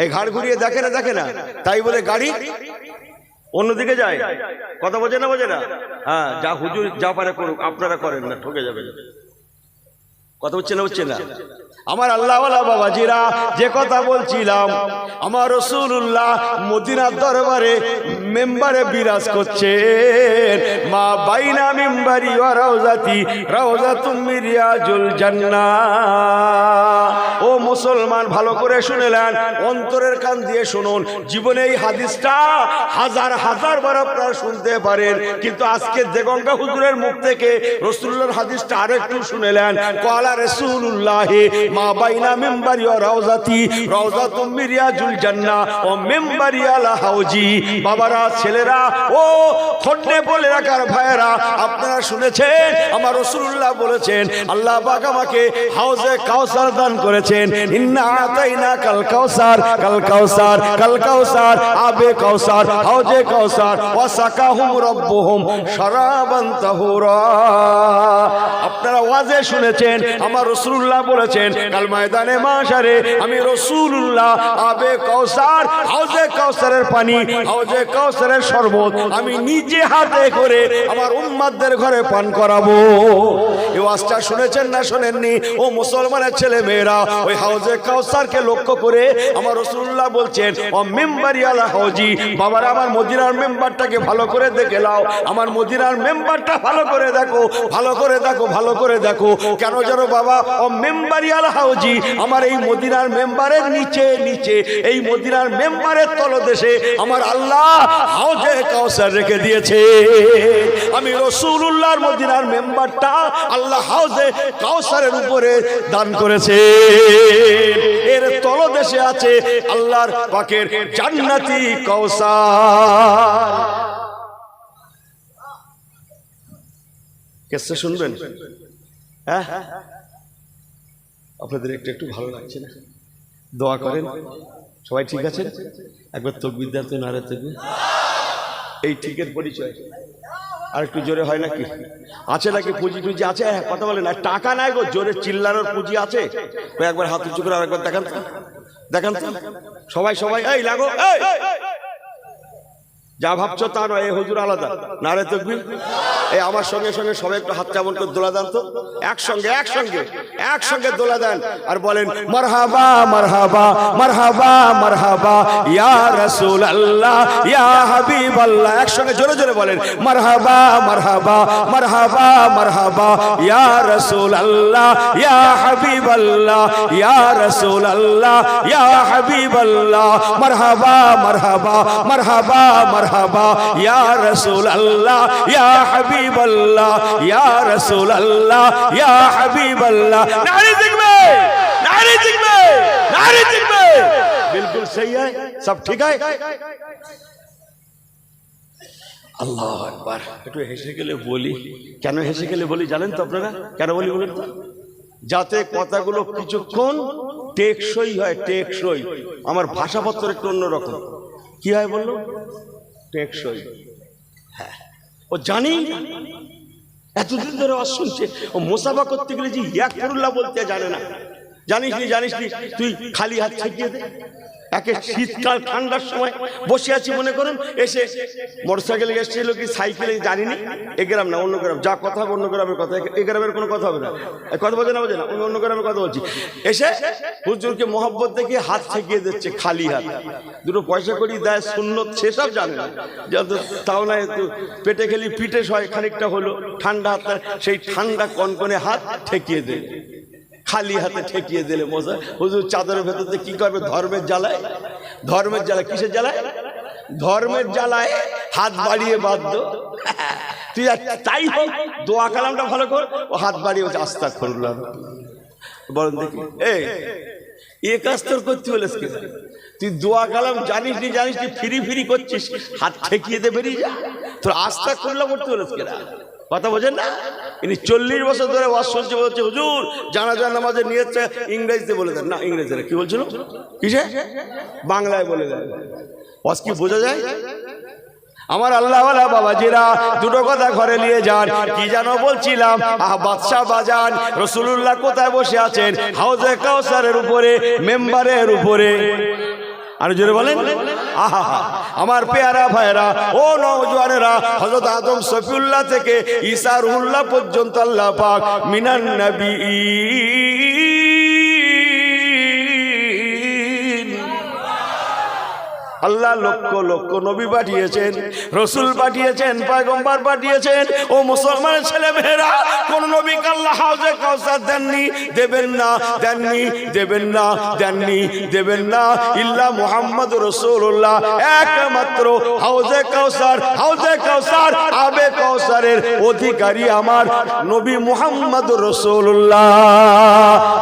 Speaker 1: এই ঘাড় ঘুরিয়ে দেখে না, দেখে না, তাই বলে গাড়ি অন্যদিকে যায়। কথা বোঝে না? বোঝে না? হ্যাঁ, যা হুজুর যা পারে করুক, আপনারা করেন না, ঠকে যাবে। কথা হচ্ছে না? হচ্ছে না? আমার আল্লাহওয়ালা বাবাজিরা, যে কথা বলছিলাম, আমার রাসূলুল্লাহ মদিনার দরবারে মেম্বারে বিরাজ করছেন। মা বাইনা মিম্বারি ওয়া রাউজাতি রাউজাতুম মিন রিয়াজুল জান্নাহ। ও ও মুসলমান ভালো করে শুনেলেন, অন্তরের কান দিয়ে শুনুন। জীবনে এই হাদিসটা হাজার হাজার বার আপনারা শুনতে পারেন, কিন্তু আজকে দেগঙ্গা হুজুরের মুখ থেকে রাসূলুল্লাহর হাদিসটা আরো একটু শুনেলেন। ক্বালা রাসূলুল্লাহ মা বাইনা মিম্বারি ওয়া রাউযাতি রাউযাতুম মিন রিয়াজিল জান্নাহ ও মিম্বারি আলা হাউজি। বাবারা, ছেলেরা, ও খন্ডে বলে রাখার ভাইয়েরা, আপনারা শুনেছেন আমার রাসূলুল্লাহ বলেছেন আল্লাহ পাক আমাকে হাউজে কাউসার দান করেছেন। ইন্না আতাইনা কাল কাউসার কাল কাউসার কাল কাউসার আবে কাউসার হাউজে কাউসার ওয়া সাকাহুম রাব্বুহুম শারাবান তাহুরা। আপনারা ওয়াজে শুনেছেন আমার রাসূলুল্লাহ বলেছেন কাল ময়দানে মাশারে আমি রাসূলুল্লাহ আবে কাউসার হাউজে কাউসারের পানি হাউজে কাউসারের শরবত আমি নিজে হাতে করে আমার উম্মতদের ঘরে পান করাবো। এই ওয়াজটা শুনেছেন না শোনেননি? ও মুসলমানের ছেলে মেয়েরা, ওই হাউজে কাউসারকে লক্ষ্য করে আমার রাসূলুল্লাহ বলছেন ও মিম্বারি আলা হাউজি। বাবারা, আমার মদিনার মেম্বারটাকে ভালো করে দেখে নাও, আমার মদিনার মেম্বারটা ভালো করে দেখো, ভালো করে দেখো, ভালো করে দেখো। কেন জানো বাবা? ও মিম্বারি আলা হাউজি, আমার এই মদিনার মেম্বারের নিচে নিচে, এই মদিনার মেম্বারের তলদেশে আমার আল্লাহ হাউজে কাউসার রেখে দিয়েছে। আমি রাসূলুল্লাহর মদিনার মেম্বারটা আল্লাহ হাউজে কাউসারের উপরে দান করেছে। এর তলদেশে আছে আল্লাহর পাকের জান্নাতি কাউসার। কেসে শুনবেন? হ্যাঁ, আপনাদের একটু একটু ভালো লাগছে না? দোয়া করেন। সবাই ঠিক আছেন? একবার তাকবীর দেন তো, নারে তাকবীর। এই ঠিকের পরিচয় আর একটু জোরে হয় নাকি? আছে নাকি? পুঁজি টুজি আছে? কথা বলেন। আর টাকা নাই গো, জোরে চিল্লানোর পুঁজি আছে? একবার হাত উঁচু করে আরেকবার দেখান তো, দেখান তো সবাই সবাই। এই লাগো, এই যা ভাবছো তা নয়, এই হুজুর আলাদা। নারে তাকবীর। এই আমার সঙ্গে সঙ্গে সবাই একটু হাত কেমন করে দোলা দেন তো, একসঙ্গে একসঙ্গে একসঙ্গে দোলা দেন আর বলেন মারহাবা মারহাবা মারহাবা মারহাবা ইয়া রাসূলুল্লাহ ইয়া হাবিবাল্লাহ। একসঙ্গে জোরে জোরে বলেন মারহাবা মারহাবা মারহাবা মারহাবা ইয়া রাসূলুল্লাহ ইয়া হাবিবাল্লাহ ইয়া রাসূলুল্লাহ ইয়া হাবিবাল্লাহ। মারহাবা মারহাবা মারহাবা মারহাবা ইয়া রাসূলুল্লাহ ইয়া হাবিবাল্লাহ ইয়া রাসূলুল্লাহ ইয়া হাবিবাল্লাহ। নারে জিগবে, नारे जिगमे, नारे जिगमे। बिल्कुल सही है, सब ठीक है। আল্লাহু আকবার। একটু হেসে গেলে বলি, কেন হেসে গেলে বলি জানেন তো আপনারা? কেন বলি বলেন তো? যাতে কথাগুলো কিছুক্ষণ টেকসই হয়, টেকসই। আমার ভাষাপত্র একটু অন্যরকম। কি হয় বললো? টেকসই। হ্যাঁ, ও জানি এতদিন ধরে ওয়াজ শুনছে, ও মুসাফা করতে গেলে যে ইয়াকফিরুল্লাহ বলতে জানে না। জানিস নি, জানিস নি, তুই খালি হাত ছেকিয়ে দে। একে শীতকাল ঠান্ডার সময় বসে আছি মনে করুন, এসে মোটরসাইকেলে এসেছিল কি সাইকেলে জানিনি, এ গ্রাম না অন্য গ্রাম, যা কথা হবে অন্য গ্রামের কথা, এ গ্রামের কোনো কথা হবে না, কথা বোঝে না, বোঝে না, অন্য গ্রামের কথা বলছি। এসে হুজুরকে মহব্বত দেখে হাত ছেকিয়ে দিচ্ছে খালি হাত, দুটো পয়সা করি দেয় সুন্নত, সেসব জানে না। যত তাও না একটু পেটে খেলি পিঠে হয় খানিকটা হলো, ঠান্ডা হাত, সেই ঠান্ডা কনকনে হাত ঠেকিয়ে দেয়, খালি হাতে ঠেকিয়ে দিলে মজা। হুজুর চাদরের ভেতরে কি করবে? ধর্মের জ্বালায়, ধর্মের জ্বালায়। কিসের জ্বালায়? ধর্মের জ্বালায় হাত বাড়িয়ে বাধ্য। তুই তাই হোক, দোয়া কালামটা ভালো কর, ও হাত বাড়িয়ে আস্তাগফিরুল্লাহ বলেন দেখি। এ কাজ তোর করতে বলেছ কি? তুই দোয়া কালাম জানিস নি, জানিস নি, ফিরি ফিরি করছিস, হাত ঠেকিয়ে দে, বেরিয়ে যা। তোর আস্তাগফিরুল্লাহ করতে বলেছ কিনা? কথা বোঝেন না? ইনি 40 বছর ধরে ওয়াজ শুনছে, বলছে হুজুর জানাজা নামাজে নিয়েছে ইংরেজিতে বলে দেন। না, ইংরেজিতে কি বলছিল? কিসে? বাংলায় বলে দেন। ওয়াজ কি বোঝা যায়? আমার আল্লাহওয়ালা বাবাজিরা দুটো কথা ঘরে নিয়ে যান। কি জানো বলছিলাম? বাদশা বাজান রাসূলুল্লাহ কোথায় বসে আছেন? হাউজে কাউসারের উপরে, মেম্বারের উপরে। আর জোরে বলেন আহা। আমার পেয়ারা ভাইরা, ও নওজওয়ানেরা, হযরত আদম সফিউল্লাহ থেকে ঈসা রুহুল্লাহ পর্যন্ত আল্লাহ পাক মিনান নবীয়্যিন, আল্লাহ লক্ষ লক্ষ নবী পাঠিয়েছেন, রসুল পাঠিয়েছেন, পয়গম্বর পাঠিয়েছেন। ও মুসলমানের ছেলে মেয়েরা, কোন নবীকে আল্লাহ হাউজে কাউসার দেননি, দেবেন না, দেননি, দেবেন না, দেননি, দেবেন না, ইল্লা মুহাম্মদ রাসূলুল্লাহ। একমাত্র হাউজে কাউসার, হাউজে কাউসার, আবে কাউসারের অধিকারী আমার নবী মুহাম্মদ রাসূলুল্লাহ।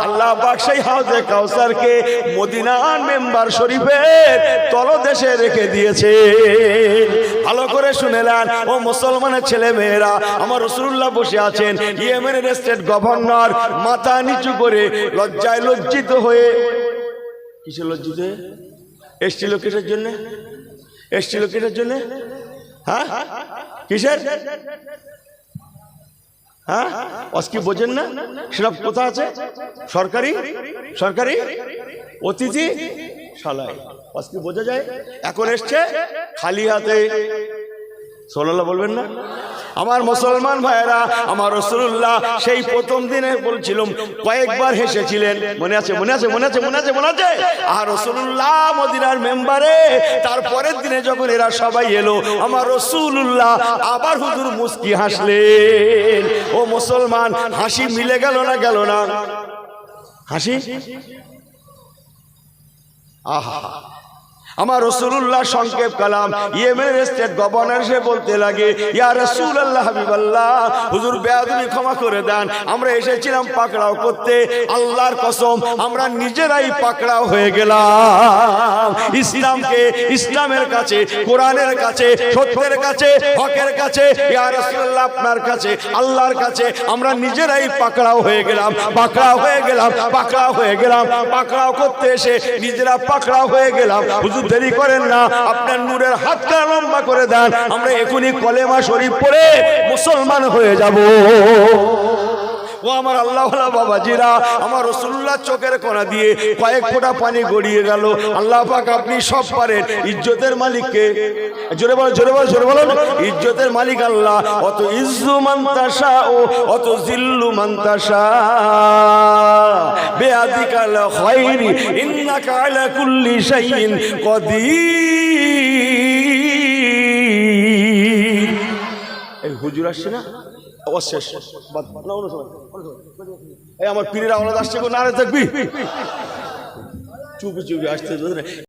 Speaker 1: আল্লাহ পাক সেই হাউজে কাউসারকে মদিনার মেম্বার শরীফের তলদেশে রেখে দিয়েছে। ভালো করে শুনেলেন ও মুসলমানের ছেলে মেয়েরা, আমার রাসূলুল্লাহ বসে আছেন, ইয়েমেনের স্টেট গভর্নর মাথা নিচু করে লজ্জায় লজ্জিত হয়ে, কিসে লজ্জিত হয়ে এসছিল? কিসের জন্য এসছিল? কিসের জন্য? হ্যাঁ, কিসের? হ্যাঁ, কি বোঝেন না? সেটা কোথা আছে? সরকারি, সরকারি অতিথি শালায়। কি বোঝা যায়? এখন এসছে খালি হাতে, সাল্লাল্লাহু বলবেন না? আমার মুসলমান ভাইয়েরা, আমার রাসূলুল্লাহ সেই প্রথম দিনে বলছিলাম, কয়েকবার হেসেছিলেন, মনে আছে? মনে আছে? মনে আছে? মনে আছে? মনে আছে? আর রাসূলুল্লাহ মদিনার মেম্বারে তারপরের দিনে যখন এরা সবাই এলো, আমার রাসূলুল্লাহ আবার হুজুর মুস্কি হাসলেন। ও মুসলমান, হাসি মিলে গেল না গেল না? হাসি, আহা! আমার রাসূলুল্লাহ সংক্ষেপ কালাম ইয়েমেনের স্টেট গভর্নর সে বলতে লাগে, ইয়া রাসূলুল্লাহ, হাবিবাল্লাহ, হুজুর বেয়াদবি ক্ষমা করে দেন, আমরা এসেছিলাম পাকড়াও করতে, আল্লাহর কসম আমরা নিজেরাই পাকড়াও হয়ে গেলাম। ইসলামকে, ইসলামের কাছে, কোরআনের কাছে, সত্যের কাছে, হকের কাছে, ইয়া রাসূলুল্লাহ আপনার কাছে, আল্লাহর কাছে আমরা নিজেরাই পাকড়াও হয়ে গেলাম, পাকড়াও হয়ে গেলাম, পাকড়াও হয়ে গেলাম। পাকড়াও করতে এসে নিজেরা পাকড়াও হয়ে গেলাম। হুজুর দেরি করেন না, আপনার নূরের হাতটা লম্বা করে দেন, আমরা এখনই কলেমা শরীফ পড়ে মুসলমান হয়ে যাব। ও আমার আল্লাহওয়ালা বাবাজিরা, আমার রাসূলুল্লাহ চোখের কোণা দিয়ে কয়েক ফোঁটা পানি গড়িয়ে গেল। আল্লাহ পাক আপনি সব পারেন। ইজ্জতের মালিককে, জোরে বলো, জোরে বলো, জোরে বলো। ইজ্জতের মালিক আল্লাহ। অত ইজ্জু মান তাশা ও অত জিল্লু মান তাশা, বিয়াদিকাল খায়রি ইন্নাকা আলা কুল্লি শাইইন কাদির। এই হুজুর আসছে না? অশেষ আমার পীরের আওলাদ আসছে, নারে থাকবি, চুপি চুপি আসতে।